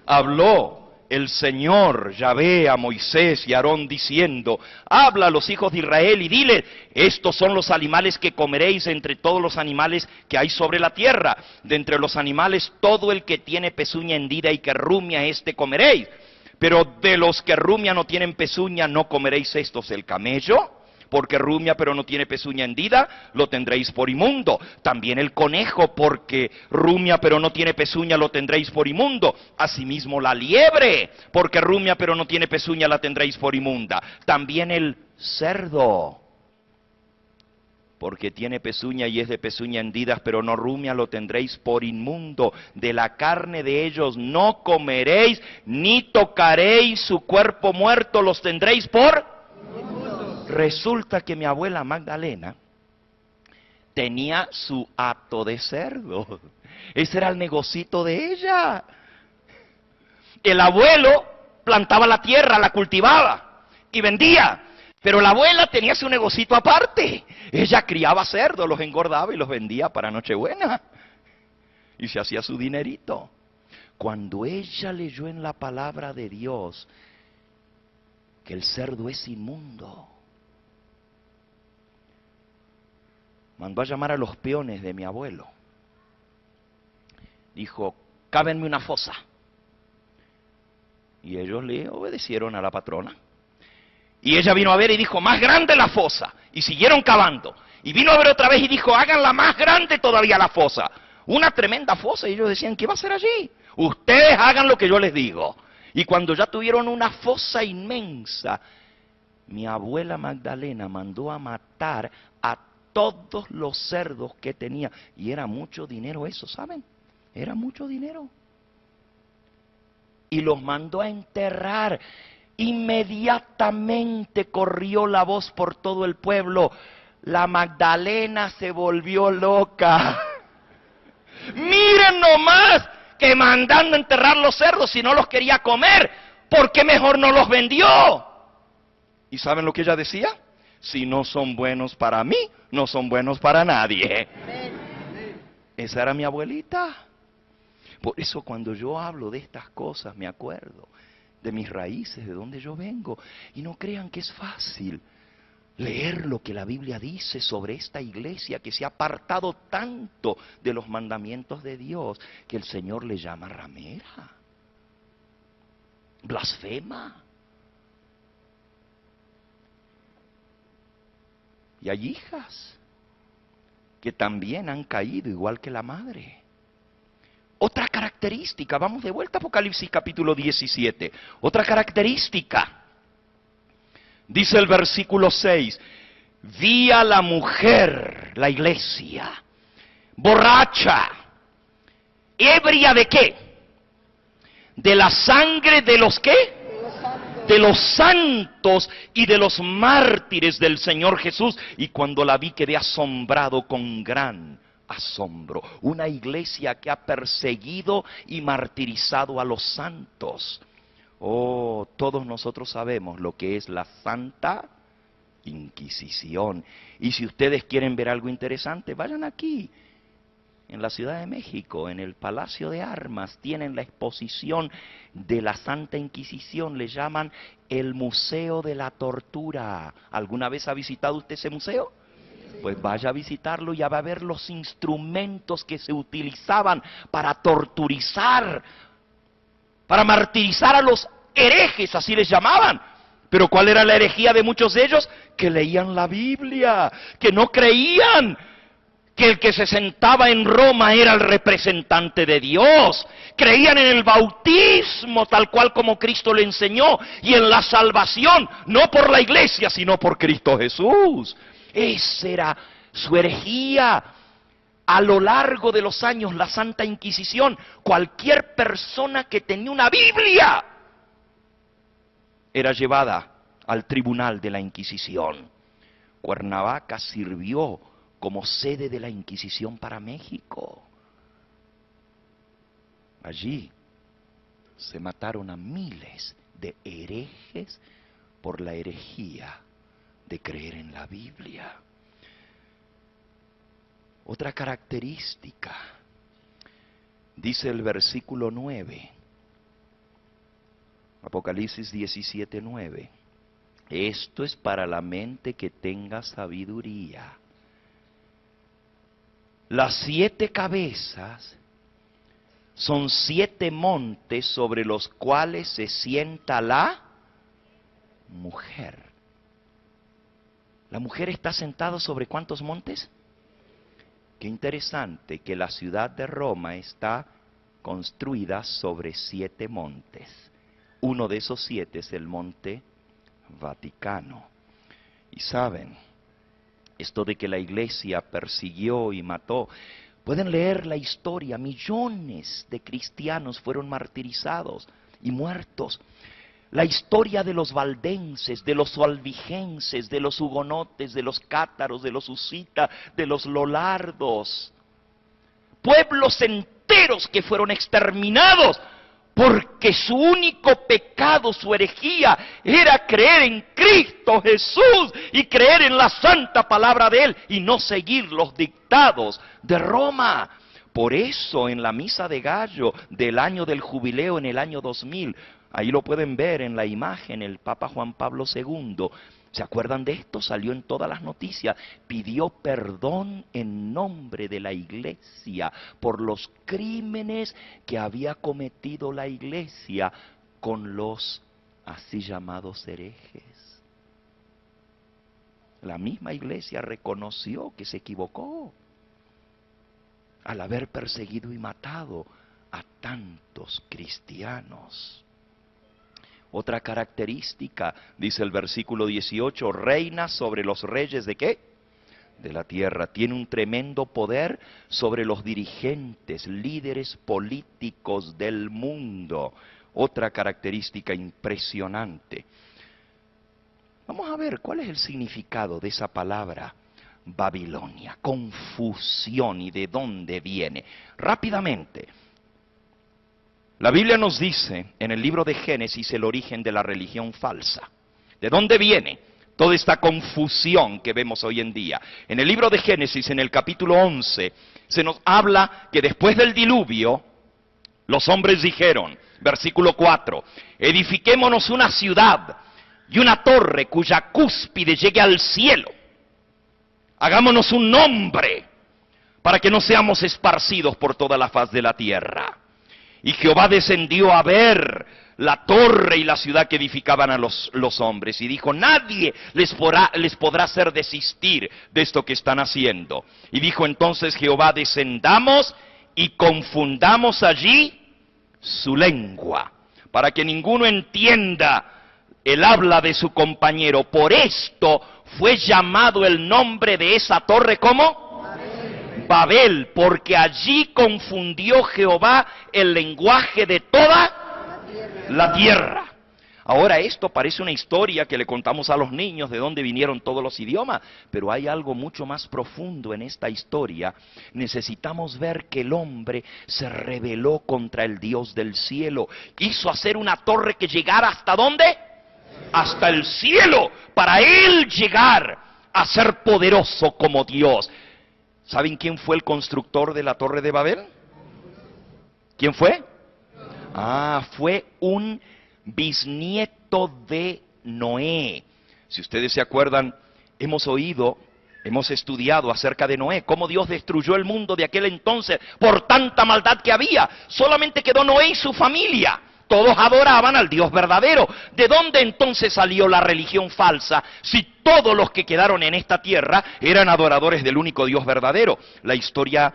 Habló el Señor Yahvé a Moisés y a Aarón diciendo, habla a los hijos de Israel y dile, estos son los animales que comeréis entre todos los animales que hay sobre la tierra. De entre los animales todo el que tiene pezuña hendida y que rumia este comeréis. Pero de los que rumia no tienen pezuña no comeréis estos, el camello, porque rumia pero no tiene pezuña hendida, lo tendréis por inmundo. También el conejo, porque rumia pero no tiene pezuña, lo tendréis por inmundo. Asimismo la liebre, porque rumia pero no tiene pezuña, la tendréis por inmunda. También el cerdo, porque tiene pezuña y es de pezuña hendidas, pero no rumia, lo tendréis por inmundo. De la carne de ellos no comeréis, ni tocaréis su cuerpo muerto, los tendréis por inmundo. Resulta que mi abuela Magdalena tenía su hato de cerdo. Ese era el negocito de ella. El abuelo plantaba la tierra, la cultivaba y vendía. Pero la abuela tenía su negocito aparte. Ella criaba cerdos, los engordaba y los vendía para Nochebuena. Y se hacía su dinerito. Cuando ella leyó en la palabra de Dios que el cerdo es inmundo, mandó a llamar a los peones de mi abuelo. Dijo, cávenme una fosa. Y ellos le obedecieron a la patrona. Y ella vino a ver y dijo, más grande la fosa. Y siguieron cavando. Y vino a ver otra vez y dijo, háganla más grande todavía la fosa. Una tremenda fosa. Y ellos decían, ¿qué va a hacer allí? Ustedes hagan lo que yo les digo. Y cuando ya tuvieron una fosa inmensa, mi abuela Magdalena mandó a matar a todos los cerdos que tenía. Y era mucho dinero eso, ¿saben? Era mucho dinero. Y los mandó a enterrar. Inmediatamente corrió la voz por todo el pueblo. La Magdalena se volvió loca. Miren nomás que mandando a enterrar los cerdos si no los quería comer. ¿Por qué mejor no los vendió? ¿Y saben lo que ella decía? Si no son buenos para mí, no son buenos para nadie. Esa era mi abuelita. Por eso cuando yo hablo de estas cosas me acuerdo de mis raíces, de donde yo vengo. Y no crean que es fácil leer lo que la Biblia dice sobre esta iglesia que se ha apartado tanto de los mandamientos de Dios, que el Señor le llama ramera, blasfema. Y hay hijas que también han caído igual que la madre. Otra característica, vamos de vuelta a Apocalipsis capítulo 17. Otra característica, dice el versículo 6, vi a la mujer, la iglesia, borracha, ebria ¿de qué? De la sangre de los ¿qué? De los santos y de los mártires del Señor Jesús. Y cuando la vi quedé asombrado con gran asombro. Una iglesia que ha perseguido y martirizado a los santos. Oh, todos nosotros sabemos lo que es la Santa Inquisición. Y si ustedes quieren ver algo interesante, vayan aquí, en la Ciudad de México, en el Palacio de Armas, tienen la exposición de la Santa Inquisición, le llaman el Museo de la Tortura. ¿Alguna vez ha visitado usted ese museo? Pues vaya a visitarlo y ya va a ver los instrumentos que se utilizaban para torturizar, para martirizar a los herejes, así les llamaban. Pero ¿cuál era la herejía de muchos de ellos? Que leían la Biblia, que no creían que el que se sentaba en Roma era el representante de Dios. Creían en el bautismo tal cual como Cristo le enseñó y en la salvación, no por la iglesia, sino por Cristo Jesús. Esa era su herejía. A lo largo de los años, la Santa Inquisición, cualquier persona que tenía una Biblia era llevada al tribunal de la Inquisición. Cuernavaca sirvió como sede de la Inquisición para México. Allí se mataron a miles de herejes por la herejía de creer en la Biblia. Otra característica, dice el versículo 9, Apocalipsis 17, 9, esto es para la mente que tenga sabiduría. Las 7 cabezas son 7 montes sobre los cuales se sienta la mujer. ¿La mujer está sentada sobre cuántos montes? Qué interesante que la ciudad de Roma está construida sobre 7 montes. Uno de esos 7 es el monte Vaticano. Y saben, esto de que la iglesia persiguió y mató, pueden leer la historia, millones de cristianos fueron martirizados y muertos. La historia de los valdenses, de los albigenses, de los hugonotes, de los cátaros, de los husitas, de los lolardos. Pueblos enteros que fueron exterminados porque su único pecado, su herejía, era creer en Cristo Jesús y creer en la santa palabra de Él y no seguir los dictados de Roma. Por eso en la misa de Gallo del año del jubileo en el año 2000, ahí lo pueden ver en la imagen, el Papa Juan Pablo II, ¿se acuerdan de esto? Salió en todas las noticias, pidió perdón en nombre de la iglesia por los crímenes que había cometido la iglesia con los así llamados herejes. La misma iglesia reconoció que se equivocó al haber perseguido y matado a tantos cristianos. Otra característica, dice el versículo 18, reina sobre los reyes ¿de qué? De la tierra. Tiene un tremendo poder sobre los dirigentes, líderes políticos del mundo. Otra característica impresionante. Vamos a ver cuál es el significado de esa palabra Babilonia, confusión y de dónde viene. Rápidamente. La Biblia nos dice en el libro de Génesis el origen de la religión falsa. ¿De dónde viene? toda esta confusión que vemos hoy en día. En el libro de Génesis, en el capítulo 11, se nos habla que después del diluvio, los hombres dijeron, versículo 4, edifiquémonos una ciudad y una torre cuya cúspide llegue al cielo. Hagámonos un nombre para que no seamos esparcidos por toda la faz de la tierra. Y Jehová descendió a ver la torre y la ciudad que edificaban a los hombres. Y dijo, nadie les podrá hacer desistir de esto que están haciendo. Y dijo entonces Jehová, descendamos y confundamos allí su lengua, para que ninguno entienda el habla de su compañero. Por esto fue llamado el nombre de esa torre, ¿cómo? Babel, porque allí confundió Jehová el lenguaje de toda la tierra. Ahora esto parece una historia que le contamos a los niños de dónde vinieron todos los idiomas, pero hay algo mucho más profundo en esta historia. Necesitamos ver que el hombre se rebeló contra el Dios del cielo. Quiso hacer una torre que llegara ¿hasta dónde? Hasta el cielo, para él llegar a ser poderoso como Dios. ¿Saben quién fue el constructor de la Torre de Babel? ¿Quién fue? Fue un bisnieto de Noé. Si ustedes se acuerdan, hemos estudiado acerca de Noé, cómo Dios destruyó el mundo de aquel entonces por tanta maldad que había. Solamente quedó Noé y su familia. Todos adoraban al Dios verdadero. ¿De dónde entonces salió la religión falsa si todos los que quedaron en esta tierra eran adoradores del único Dios verdadero? La historia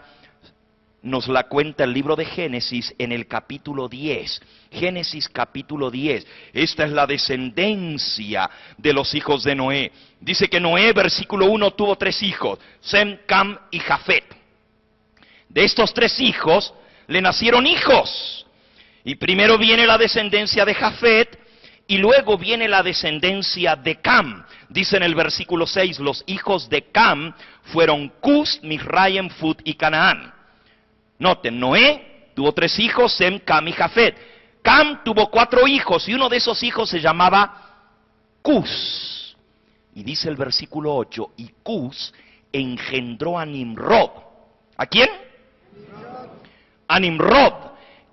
nos la cuenta el libro de Génesis en el capítulo 10. Génesis capítulo 10. Esta es la descendencia de los hijos de Noé. Dice que Noé, versículo 1, tuvo 3 hijos, Sem, Cam y Jafet. De estos 3 hijos le nacieron hijos. Y primero viene la descendencia de Jafet y luego viene la descendencia de Cam. Dice en el versículo 6, los hijos de Cam fueron Cus, Misraim, Fut y Canaán. Noten, Noé tuvo 3 hijos, Sem, Cam y Jafet. Cam tuvo 4 hijos y uno de esos hijos se llamaba Cus. Y dice el versículo 8, y Cus engendró a Nimrod. ¿A quién? A Nimrod,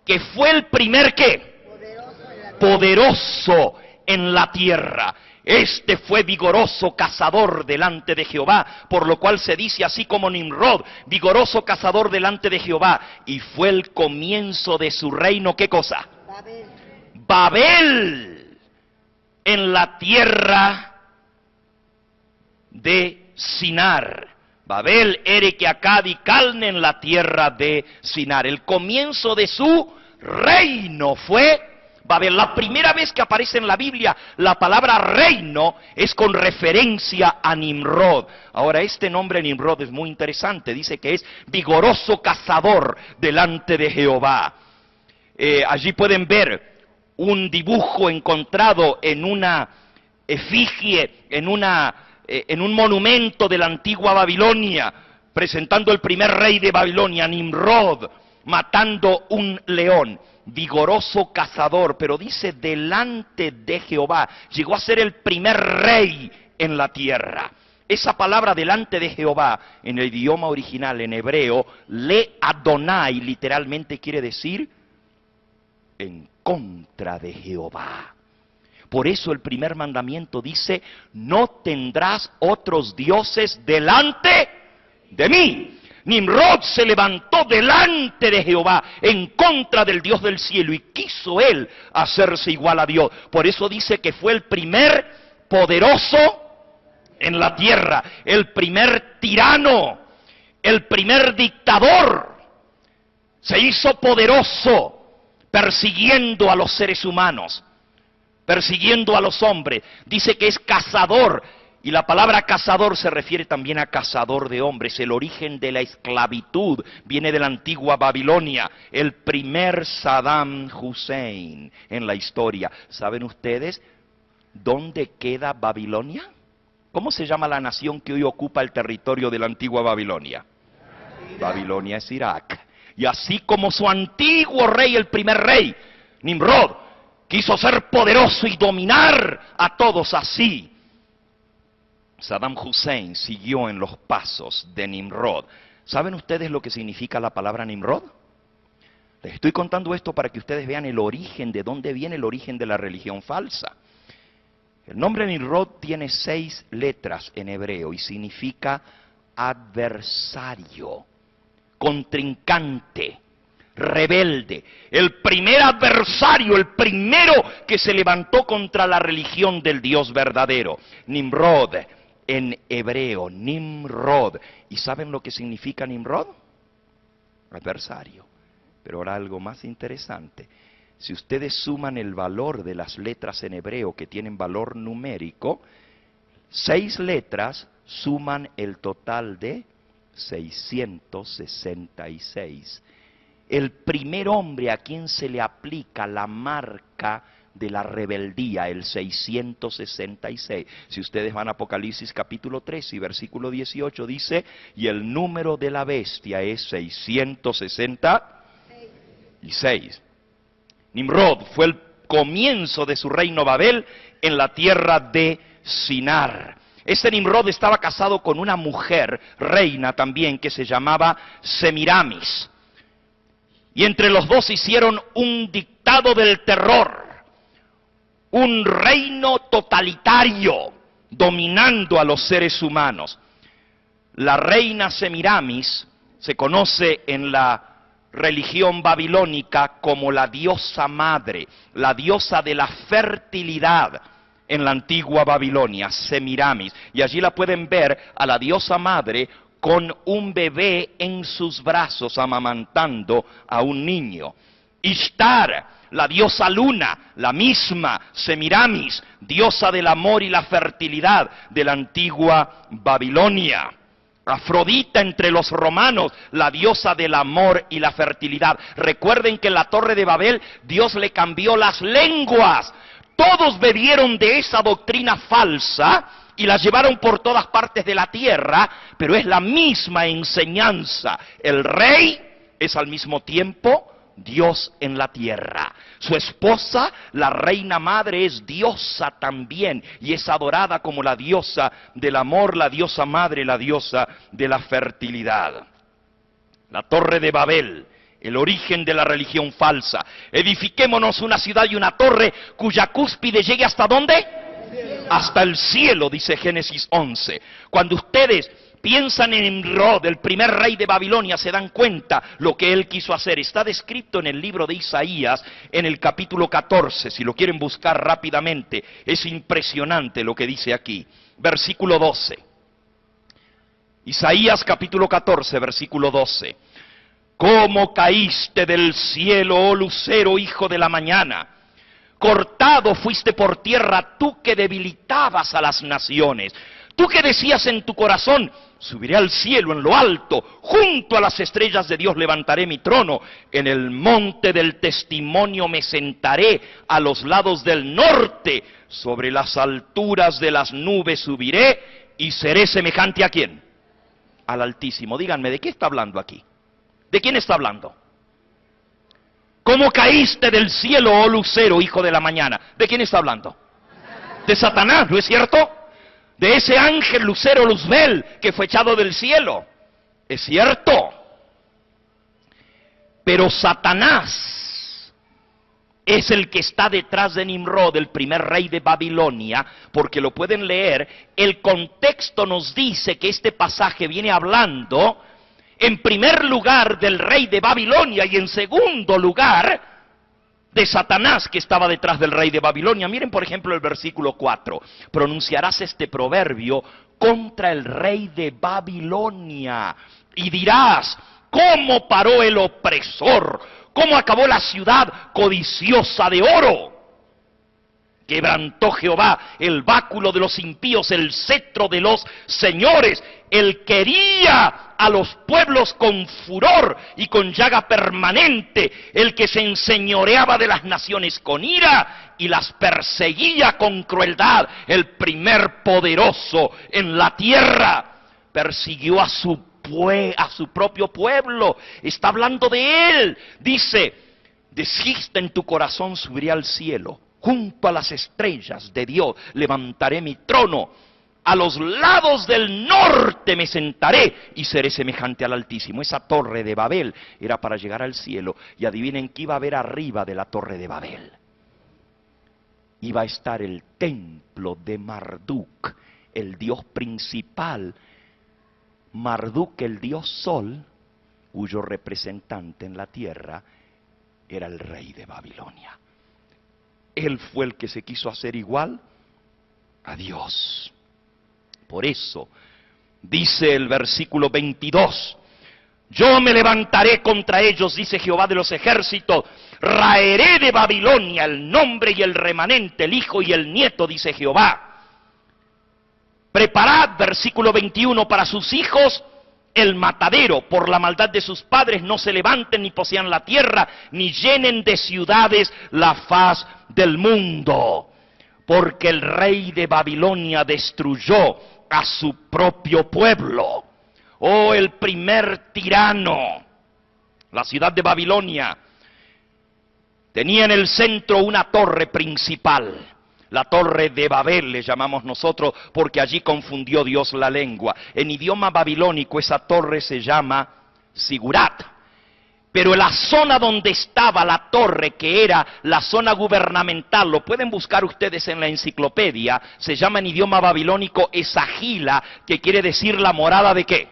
que fue el primer ¿qué? Poderoso en la tierra. Este fue vigoroso cazador delante de Jehová, por lo cual se dice así como Nimrod, vigoroso cazador delante de Jehová. Y fue el comienzo de su reino, ¿qué cosa? Babel, en la tierra de Sinar. Babel, Ereke, Akkad y Calne en la tierra de Sinar. El comienzo de su reino fue Babel. La primera vez que aparece en la Biblia la palabra reino es con referencia a Nimrod. Ahora, este nombre Nimrod es muy interesante. Dice que es vigoroso cazador delante de Jehová. Allí pueden ver un dibujo encontrado en una efigie, en un monumento de la antigua Babilonia, presentando el primer rey de Babilonia, Nimrod, matando un león. Vigoroso cazador, pero dice delante de Jehová. Llegó a ser el primer rey en la tierra. Esa palabra delante de Jehová, en el idioma original, en hebreo, le Adonai, literalmente quiere decir en contra de Jehová. Por eso el primer mandamiento dice, no tendrás otros dioses delante de mí. Nimrod se levantó delante de Jehová en contra del Dios del cielo y quiso él hacerse igual a Dios. Por eso dice que fue el primer poderoso en la tierra, el primer tirano, el primer dictador. Se hizo poderoso persiguiendo a los seres humanos, persiguiendo a los hombres. Dice que es cazador. Y la palabra cazador se refiere también a cazador de hombres. El origen de la esclavitud viene de la antigua Babilonia. El primer Saddam Hussein en la historia. ¿Saben ustedes dónde queda Babilonia? ¿Cómo se llama la nación que hoy ocupa el territorio de la antigua Babilonia? Babilonia es Irak. Y así como su antiguo rey, el primer rey, Nimrod, quiso ser poderoso y dominar a todos, así Saddam Hussein siguió en los pasos de Nimrod. ¿Saben ustedes lo que significa la palabra Nimrod? Les estoy contando esto para que ustedes vean el origen, de dónde viene el origen de la religión falsa. El nombre Nimrod tiene 6 letras en hebreo y significa adversario, contrincante, rebelde. El primer adversario, el primero que se levantó contra la religión del Dios verdadero. Nimrod, en hebreo, Nimrod. ¿Y saben lo que significa Nimrod? Adversario. Pero ahora algo más interesante. Si ustedes suman el valor de las letras en hebreo que tienen valor numérico, 6 letras suman el total de 666. El primer hombre a quien se le aplica la marca de la rebeldía, el 666. Si ustedes van a Apocalipsis capítulo 3 y versículo 18, dice, y el número de la bestia es 666. Nimrod fue el comienzo de su reino Babel en la tierra de Sinar. Este Nimrod estaba casado con una mujer, reina también, que se llamaba Semiramis. Y entre los dos hicieron un dictado del terror, un reino totalitario, dominando a los seres humanos. La reina Semiramis se conoce en la religión babilónica como la diosa madre, la diosa de la fertilidad en la antigua Babilonia, Semiramis. Y allí la pueden ver a la diosa madre con un bebé en sus brazos amamantando a un niño. Ishtar, la diosa luna, la misma Semiramis, diosa del amor y la fertilidad de la antigua Babilonia. Afrodita entre los romanos, la diosa del amor y la fertilidad. Recuerden que en la Torre de Babel Dios le cambió las lenguas. Todos bebieron de esa doctrina falsa y la llevaron por todas partes de la tierra, pero es la misma enseñanza. El rey es al mismo tiempo Dios en la tierra. Su esposa, la reina madre, es diosa también y es adorada como la diosa del amor, la diosa madre, la diosa de la fertilidad. La Torre de Babel, el origen de la religión falsa. Edifiquémonos una ciudad y una torre cuya cúspide llegue ¿hasta dónde? Hasta el cielo, dice Génesis 11. Cuando ustedes piensan en Nimrod, el primer rey de Babilonia, se dan cuenta lo que él quiso hacer. Está descrito en el libro de Isaías, en el capítulo 14, si lo quieren buscar rápidamente. Es impresionante lo que dice aquí. Versículo 12. Isaías capítulo 14, versículo 12. ¿Cómo caíste del cielo, oh lucero, hijo de la mañana? Cortado fuiste por tierra, tú que debilitabas a las naciones. Tú que decías en tu corazón, subiré al cielo en lo alto, junto a las estrellas de Dios levantaré mi trono, en el monte del testimonio me sentaré, a los lados del norte, sobre las alturas de las nubes subiré, y seré semejante ¿a quién? Al Altísimo. Díganme, ¿de qué está hablando aquí? ¿De quién está hablando? ¿Cómo caíste del cielo, oh lucero, hijo de la mañana? ¿De quién está hablando? De Satanás, ¿no es cierto? De ese ángel lucero Luzbel que fue echado del cielo. Es cierto. Pero Satanás es el que está detrás de Nimrod, el primer rey de Babilonia, porque lo pueden leer. El contexto nos dice que este pasaje viene hablando en primer lugar del rey de Babilonia y en segundo lugar de Satanás que estaba detrás del rey de Babilonia. Miren por ejemplo el versículo 4. Pronunciarás este proverbio contra el rey de Babilonia y dirás, ¿cómo paró el opresor? ¿Cómo acabó la ciudad codiciosa de oro? Quebrantó Jehová el báculo de los impíos, el cetro de los señores. Él quería a los pueblos con furor y con llaga permanente. El que se enseñoreaba de las naciones con ira y las perseguía con crueldad. El primer poderoso en la tierra persiguió a su propio pueblo. Está hablando de él. Dice, deciste en tu corazón, subiré al cielo. Junto a las estrellas de Dios levantaré mi trono. a los lados del norte me sentaré y seré semejante al Altísimo. Esa torre de Babel era para llegar al cielo. Y adivinen qué iba a haber arriba de la torre de Babel. Iba a estar el templo de Marduk, el dios principal. Marduk, el dios Sol, cuyo representante en la tierra era el rey de Babilonia. Él fue el que se quiso hacer igual a Dios. Por eso, dice el versículo 22, yo me levantaré contra ellos, dice Jehová de los ejércitos, raeré de Babilonia el nombre y el remanente, el hijo y el nieto, dice Jehová. Preparad, versículo 21, para sus hijos el matadero, por la maldad de sus padres no se levanten ni posean la tierra, ni llenen de ciudades la faz del mundo. Porque el rey de Babilonia destruyó a su propio pueblo. Oh, el primer tirano, la ciudad de Babilonia, tenía en el centro una torre principal. La torre de Babel le llamamos nosotros porque allí confundió Dios la lengua. En idioma babilónico esa torre se llama Sigurat. Pero en la zona donde estaba la torre, que era la zona gubernamental, lo pueden buscar ustedes en la enciclopedia, se llama en idioma babilónico Esagila, que quiere decir la morada ¿de qué?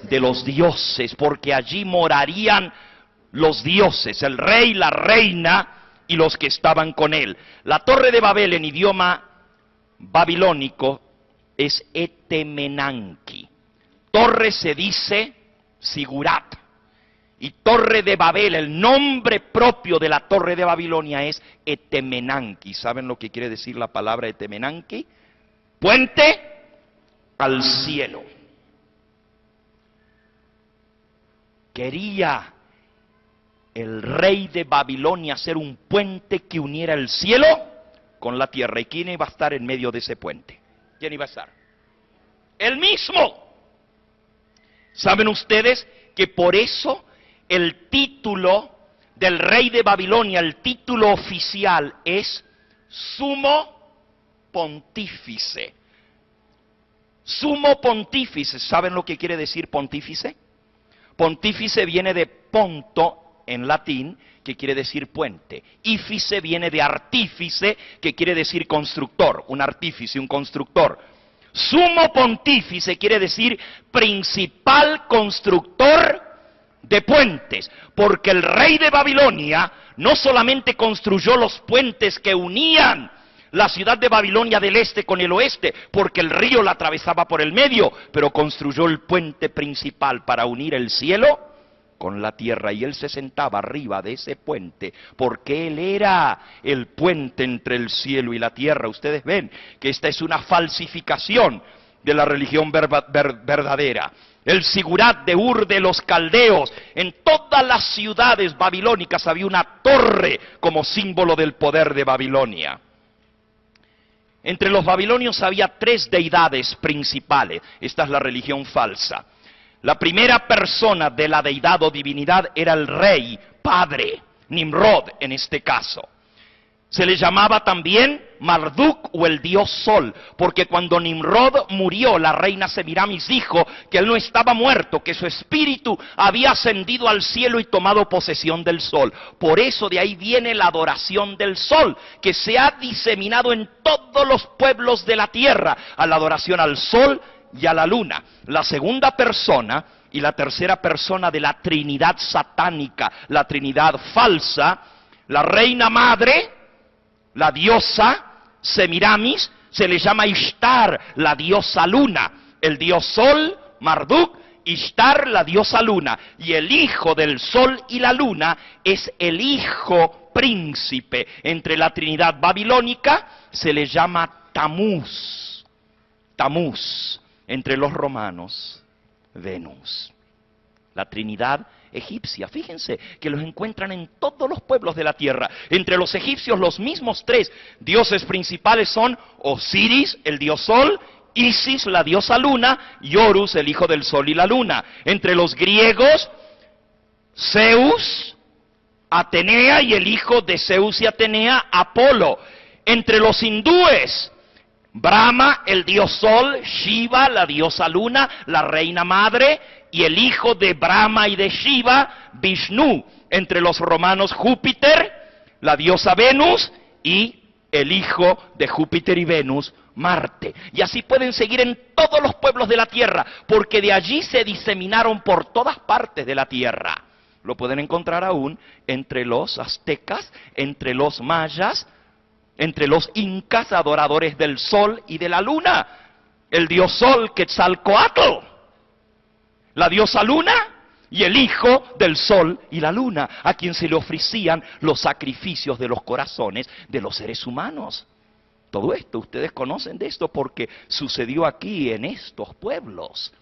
De los dioses, porque allí morarían los dioses, el rey, la reina y los que estaban con él. La torre de Babel en idioma babilónico es Etemenanki. Torre se dice Sigurat. Y torre de Babel, el nombre propio de la torre de Babilonia es Etemenanki. ¿Saben lo que quiere decir la palabra Etemenanki? Puente al cielo. Quería el rey de Babilonia hacer un puente que uniera el cielo con la tierra. ¿Y quién iba a estar en medio de ese puente? ¿Quién iba a estar? ¡Él mismo! ¿Saben ustedes que por eso el título del rey de Babilonia, el título oficial es Sumo Pontífice? Sumo Pontífice, ¿saben lo que quiere decir pontífice? Pontífice viene de ponto en latín, que quiere decir puente. Ífice viene de artífice, que quiere decir constructor, un artífice, un constructor. Sumo Pontífice quiere decir principal constructor de puentes, porque el rey de Babilonia no solamente construyó los puentes que unían la ciudad de Babilonia del este con el oeste, porque el río la atravesaba por el medio, pero construyó el puente principal para unir el cielo con la tierra, y él se sentaba arriba de ese puente, porque él era el puente entre el cielo y la tierra. Ustedes ven que esta es una falsificación de la religión verdadera. El Sigurat de Ur de los Caldeos, en todas las ciudades babilónicas había una torre como símbolo del poder de Babilonia. Entre los babilonios había tres deidades principales. Esta es la religión falsa. La primera persona de la deidad o divinidad era el rey, padre, Nimrod en este caso. Se le llamaba también Marduk o el dios Sol, porque cuando Nimrod murió, la reina Semiramis dijo que él no estaba muerto, que su espíritu había ascendido al cielo y tomado posesión del sol. Por eso de ahí viene la adoración del sol, que se ha diseminado en todos los pueblos de la tierra, a la adoración al sol y a la luna. La segunda persona y la tercera persona de la Trinidad satánica, la Trinidad falsa, la reina madre, la diosa Semiramis, se le llama Ishtar, la diosa luna. El dios sol, Marduk, Ishtar, la diosa luna. Y el hijo del sol y la luna es el hijo príncipe. Entre la Trinidad babilónica se le llama Tamuz. Tamuz. Entre los romanos, Venus. La Trinidad egipcia, fíjense que los encuentran en todos los pueblos de la tierra. Entre los egipcios los mismos tres dioses principales son Osiris, el dios sol, Isis, la diosa luna, y Horus, el hijo del sol y la luna. Entre los griegos, Zeus, Atenea y el hijo de Zeus y Atenea, Apolo. Entre los hindúes, Brahma, el dios sol, Shiva, la diosa luna, la reina madre, y el hijo de Brahma y de Shiva, Vishnu. Entre los romanos, Júpiter, la diosa Venus, y el hijo de Júpiter y Venus, Marte. Y así pueden seguir en todos los pueblos de la tierra, porque de allí se diseminaron por todas partes de la tierra. Lo pueden encontrar aún entre los aztecas, entre los mayas, entre los incas, adoradores del sol y de la luna. El dios sol, Quetzalcóatl, la diosa luna y el hijo del sol y la luna, a quien se le ofrecían los sacrificios de los corazones de los seres humanos. Todo esto, ustedes conocen de esto porque sucedió aquí en estos pueblos.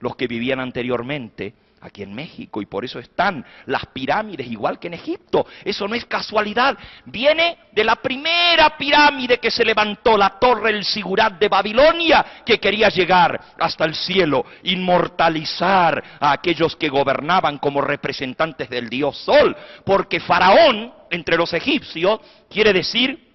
Los que vivían anteriormente aquí en México, y por eso están las pirámides igual que en Egipto. Eso no es casualidad, viene de la primera pirámide que se levantó, la torre El Sigurat de Babilonia, que quería llegar hasta el cielo, inmortalizar a aquellos que gobernaban como representantes del dios Sol, porque Faraón, entre los egipcios, quiere decir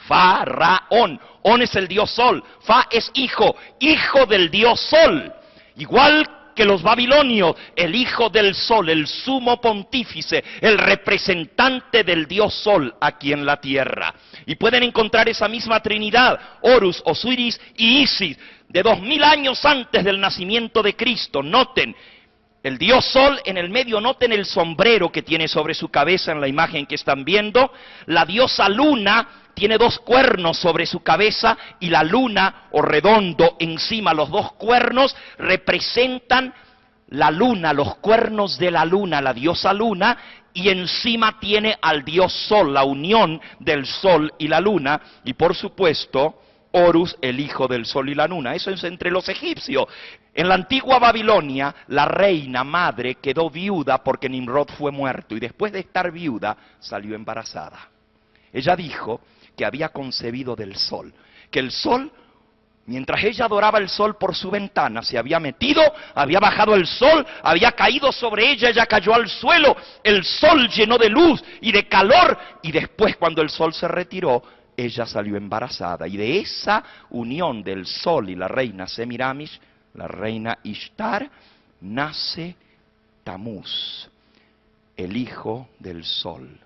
Faraón. On es el dios Sol, Fa es hijo, hijo del dios Sol. Igual que los babilonios, el hijo del sol, el sumo pontífice, el representante del dios sol aquí en la tierra. Y pueden encontrar esa misma trinidad, Horus, Osiris y Isis, de 2000 años antes del nacimiento de Cristo. Noten, el dios sol en el medio, noten el sombrero que tiene sobre su cabeza en la imagen que están viendo. La diosa luna tiene 2 cuernos sobre su cabeza y la luna, o redondo, encima. Los 2 cuernos representan la luna, los cuernos de la luna, la diosa luna, y encima tiene al dios sol, la unión del sol y la luna, y por supuesto, Horus, el hijo del sol y la luna. Eso es entre los egipcios. En la antigua Babilonia, la reina madre quedó viuda porque Nimrod fue muerto, y después de estar viuda, salió embarazada. Ella dijo que había concebido del sol, que el sol, mientras ella adoraba el sol por su ventana, se había metido, había bajado el sol, había caído sobre ella, ella cayó al suelo, el sol llenó de luz y de calor, y después cuando el sol se retiró, ella salió embarazada, y de esa unión del sol y la reina Semiramis, la reina Ishtar, nace Tamuz, el hijo del sol.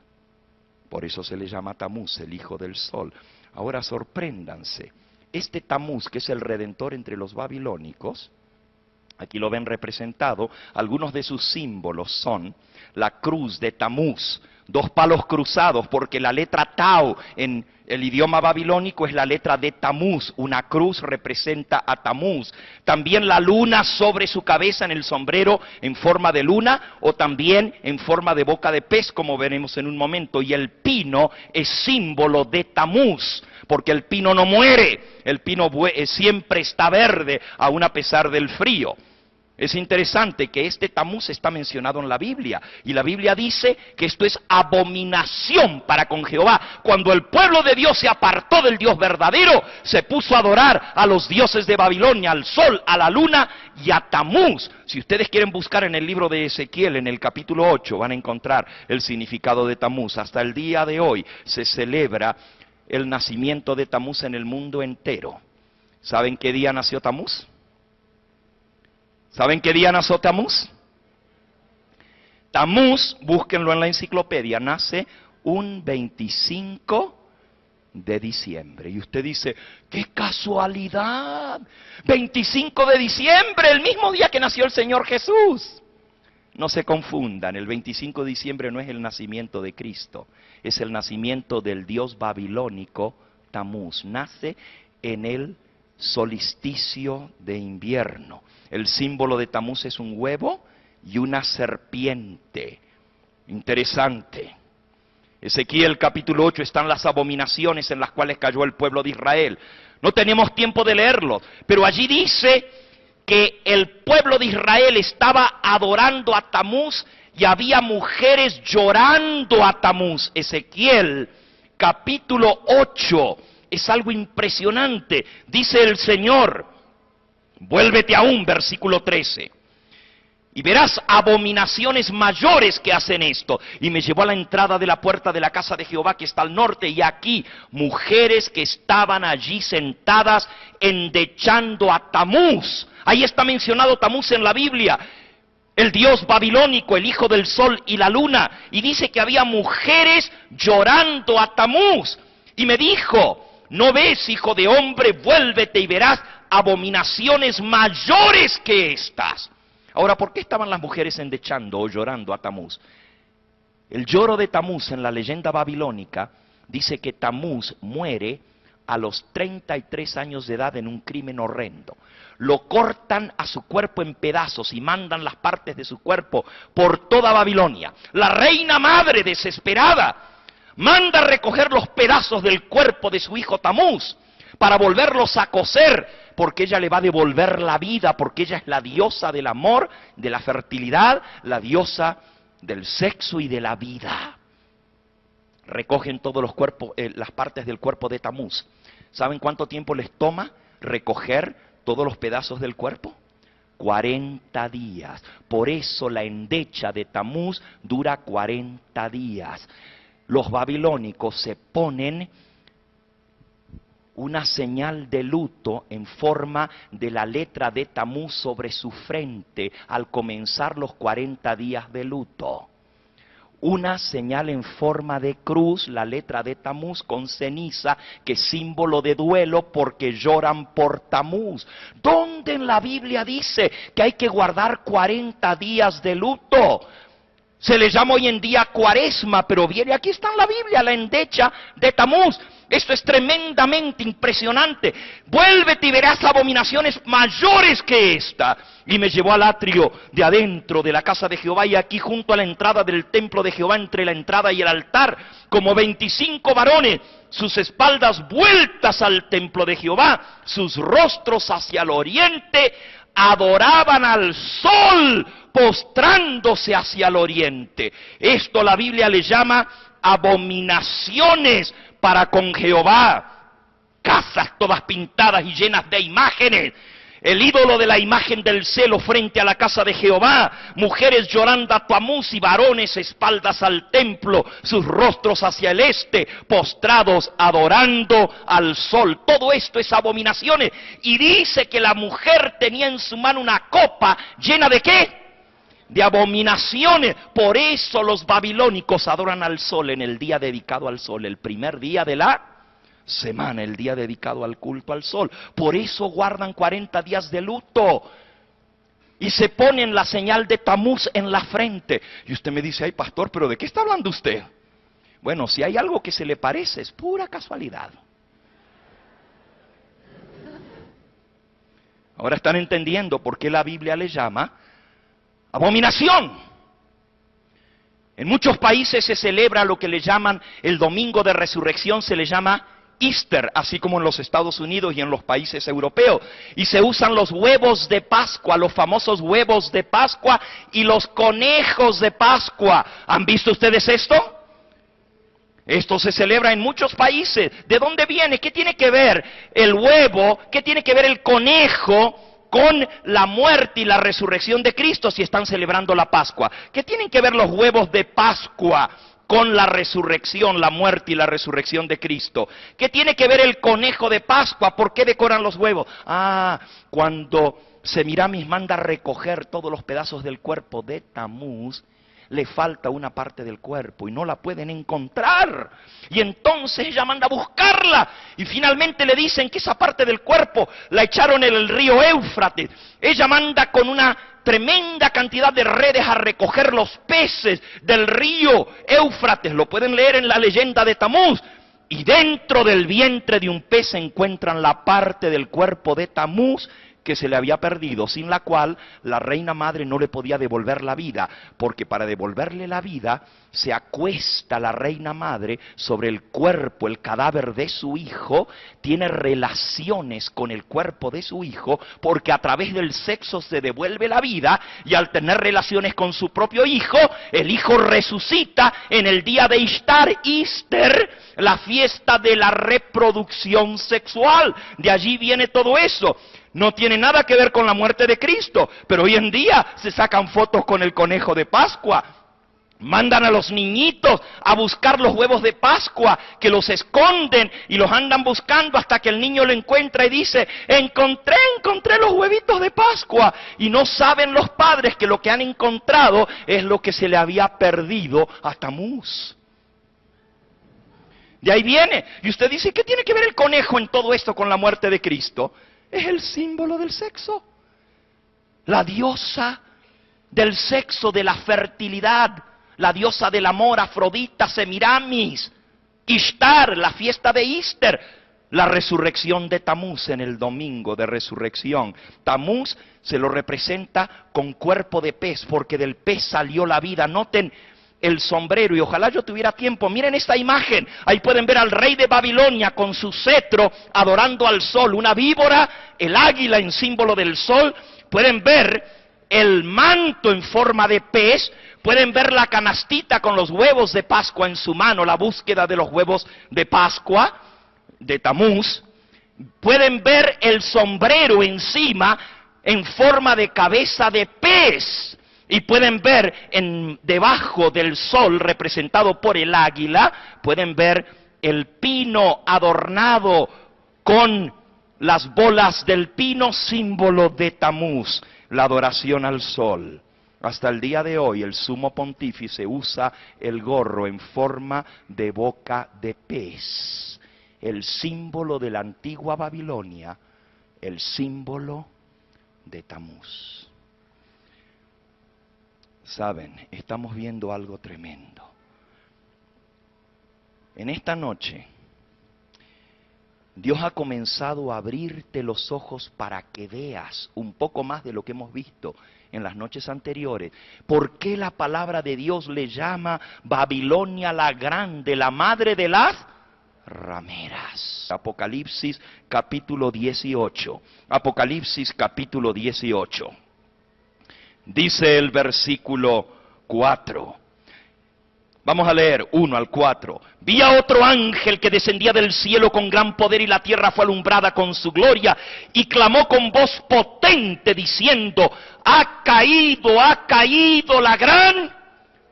Por eso se le llama Tamuz, el hijo del sol. Ahora sorpréndanse, este Tamuz, que es el redentor entre los babilónicos, aquí lo ven representado, algunos de sus símbolos son la cruz de Tamuz, 2 palos cruzados, porque la letra Tau en el idioma babilónico es la letra de Tamuz, una cruz representa a Tamuz. También la luna sobre su cabeza en el sombrero en forma de luna, o también en forma de boca de pez, como veremos en un momento. Y el pino es símbolo de Tamuz, porque el pino no muere, el pino siempre está verde, aun a pesar del frío. Es interesante que este Tamuz está mencionado en la Biblia, y la Biblia dice que esto es abominación para con Jehová. Cuando el pueblo de Dios se apartó del Dios verdadero, se puso a adorar a los dioses de Babilonia, al sol, a la luna y a Tamuz. Si ustedes quieren buscar en el libro de Ezequiel, en el capítulo 8, van a encontrar el significado de Tamuz. Hasta el día de hoy se celebra el nacimiento de Tamuz en el mundo entero. ¿Saben qué día nació Tamuz? ¿Saben qué día nació Tamuz? Tamuz, búsquenlo en la enciclopedia, nace un 25 de diciembre. Y usted dice, ¡qué casualidad! 25 de diciembre, el mismo día que nació el Señor Jesús. No se confundan, el 25 de diciembre no es el nacimiento de Cristo, es el nacimiento del dios babilónico Tamuz. Nace en el solsticio de invierno. El símbolo de Tamuz es un huevo y una serpiente. Interesante. Ezequiel capítulo 8 están las abominaciones en las cuales cayó el pueblo de Israel. No tenemos tiempo de leerlo, pero allí dice que el pueblo de Israel estaba adorando a Tamuz y había mujeres llorando a Tamuz. Ezequiel capítulo 8 es algo impresionante. Dice el Señor, vuélvete aún, versículo 13. y verás abominaciones mayores que hacen esto. Y me llevó a la entrada de la puerta de la casa de Jehová que está al norte, y aquí mujeres que estaban allí sentadas endechando a Tamuz. Ahí está mencionado Tamuz en la Biblia, el dios babilónico, el hijo del sol y la luna. Y dice que había mujeres llorando a Tamuz. Y me dijo: ¿no ves, hijo de hombre? Vuélvete y verás abominaciones mayores que estas. Ahora, ¿por qué estaban las mujeres endechando o llorando a Tamuz? El lloro de Tamuz en la leyenda babilónica dice que Tamuz muere a los 33 años de edad en un crimen horrendo. Lo cortan a su cuerpo en pedazos y mandan las partes de su cuerpo por toda Babilonia. La reina madre, desesperada, manda recoger los pedazos del cuerpo de su hijo Tamuz para volverlos a coser, porque ella le va a devolver la vida, porque ella es la diosa del amor, de la fertilidad, la diosa del sexo y de la vida. Recogen todos los cuerpos, las partes del cuerpo de Tamuz. ¿Saben cuánto tiempo les toma recoger todos los pedazos del cuerpo? 40 días. Por eso la endecha de Tamuz dura 40 días. Los babilónicos se ponen una señal de luto en forma de la letra de Tamuz sobre su frente al comenzar los 40 días de luto. Una señal en forma de cruz, la letra de Tamuz con ceniza, que es símbolo de duelo porque lloran por Tamuz. ¿Dónde en la Biblia dice que hay que guardar 40 días de luto? Se le llama hoy en día Cuaresma, pero viene, aquí está en la Biblia, la endecha de Tamuz. Esto es tremendamente impresionante. Vuélvete y verás abominaciones mayores que esta. Y me llevó al atrio de adentro de la casa de Jehová, y aquí junto a la entrada del templo de Jehová, entre la entrada y el altar, como 25 varones, sus espaldas vueltas al templo de Jehová, sus rostros hacia el oriente, adoraban al sol, postrándose hacia el oriente. Esto la Biblia le llama abominaciones para con Jehová. Casas todas pintadas y llenas de imágenes. El ídolo de la imagen del celo frente a la casa de Jehová. Mujeres llorando a Tamuz y varones espaldas al templo, sus rostros hacia el este, postrados adorando al sol. Todo esto es abominaciones. Y dice que la mujer tenía en su mano una copa llena de ¿qué? De abominaciones. Por eso los babilónicos adoran al sol en el día dedicado al sol, el primer día de la semana, el día dedicado al culto al sol. Por eso guardan 40 días de luto y se ponen la señal de Tamuz en la frente. Y usted me dice: ay, pastor, ¿pero de qué está hablando usted? Bueno, si hay algo que se le parece, es pura casualidad. Ahora están entendiendo por qué la Biblia le llama abominación. En muchos países se celebra lo que le llaman el domingo de resurrección, se le llama Easter, así como en los Estados Unidos y en los países europeos. Y se usan los huevos de Pascua, los famosos huevos de Pascua y los conejos de Pascua. ¿Han visto ustedes esto? Esto se celebra en muchos países. ¿De dónde viene? ¿Qué tiene que ver el huevo? ¿Qué tiene que ver el conejo con la muerte y la resurrección de Cristo si están celebrando la Pascua? ¿Qué tienen que ver los huevos de Pascua con la resurrección, la muerte y la resurrección de Cristo? ¿Qué tiene que ver el conejo de Pascua? ¿Por qué decoran los huevos? Ah, cuando Semiramis manda recoger todos los pedazos del cuerpo de Tamuz, le falta una parte del cuerpo y no la pueden encontrar. Y entonces ella manda a buscarla y finalmente le dicen que esa parte del cuerpo la echaron en el río Éufrates. Ella manda con una tremenda cantidad de redes a recoger los peces del río Éufrates. Lo pueden leer en la leyenda de Tamuz. Y dentro del vientre de un pez se encuentran la parte del cuerpo de Tamuz que se le había perdido, sin la cual la reina madre no le podía devolver la vida, porque para devolverle la vida se acuesta la reina madre sobre el cuerpo, el cadáver de su hijo, tiene relaciones con el cuerpo de su hijo, porque a través del sexo se devuelve la vida, y al tener relaciones con su propio hijo, el hijo resucita en el día de Ishtar, Easter, la fiesta de la reproducción sexual. De allí viene todo eso. No tiene nada que ver con la muerte de Cristo, pero hoy en día se sacan fotos con el conejo de Pascua. Mandan a los niñitos a buscar los huevos de Pascua, que los esconden y los andan buscando hasta que el niño lo encuentra y dice, encontré los huevitos de Pascua. Y no saben los padres que lo que han encontrado es lo que se le había perdido a Tamuz. De ahí viene. Y usted dice, ¿qué tiene que ver el conejo en todo esto con la muerte de Cristo? Es el símbolo del sexo. La diosa del sexo, de la fertilidad. La diosa del amor, Afrodita, Semiramis, Ishtar, la fiesta de Easter, la resurrección de Tamuz en el domingo de resurrección. Tamuz se lo representa con cuerpo de pez, porque del pez salió la vida. Noten el sombrero, y ojalá yo tuviera tiempo. Miren esta imagen, ahí pueden ver al rey de Babilonia con su cetro adorando al sol, una víbora, el águila en símbolo del sol. Pueden ver el manto en forma de pez. Pueden ver la canastita con los huevos de Pascua en su mano, la búsqueda de los huevos de Pascua, de Tamuz. Pueden ver el sombrero encima en forma de cabeza de pez. Y pueden ver debajo del sol, representado por el águila, pueden ver el pino adornado con las bolas del pino, símbolo de Tamuz, la adoración al sol. Hasta el día de hoy el sumo pontífice usa el gorro en forma de boca de pez, el símbolo de la antigua Babilonia, el símbolo de Tamuz. Saben, estamos viendo algo tremendo. En esta noche, Dios ha comenzado a abrirte los ojos para que veas un poco más de lo que hemos visto en las noches anteriores. ¿Por qué la palabra de Dios le llama Babilonia la Grande, la madre de las rameras? Apocalipsis capítulo 18. Apocalipsis capítulo 18. Dice el versículo 4. Vamos a leer 1 al 4. Vi a otro ángel que descendía del cielo con gran poder, y la tierra fue alumbrada con su gloria, y clamó con voz potente diciendo, ha caído la gran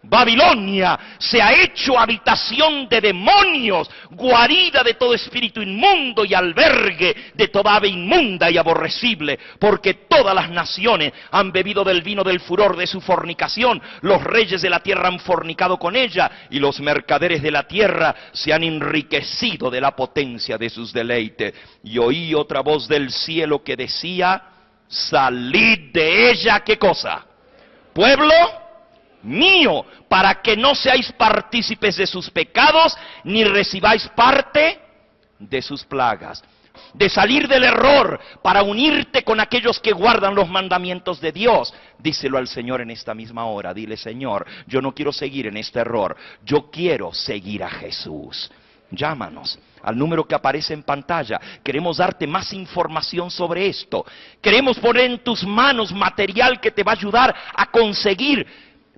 Babilonia, se ha hecho habitación de demonios, guarida de todo espíritu inmundo y albergue de toda ave inmunda y aborrecible, porque todas las naciones han bebido del vino del furor de su fornicación, los reyes de la tierra han fornicado con ella, y los mercaderes de la tierra se han enriquecido de la potencia de sus deleites. Y oí otra voz del cielo que decía, salid de ella, ¿qué cosa? Pueblo mío, para que no seáis partícipes de sus pecados, ni recibáis parte de sus plagas. De salir del error para unirte con aquellos que guardan los mandamientos de Dios. Díselo al Señor en esta misma hora. Dile, Señor, yo no quiero seguir en este error, yo quiero seguir a Jesús. Llámanos al número que aparece en pantalla. Queremos darte más información sobre esto. Queremos poner en tus manos material que te va a ayudar a conseguir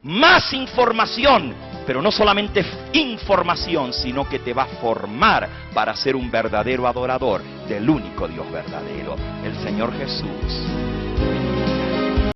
más información, pero no solamente información, sino que te va a formar para ser un verdadero adorador del único Dios verdadero, el Señor Jesús.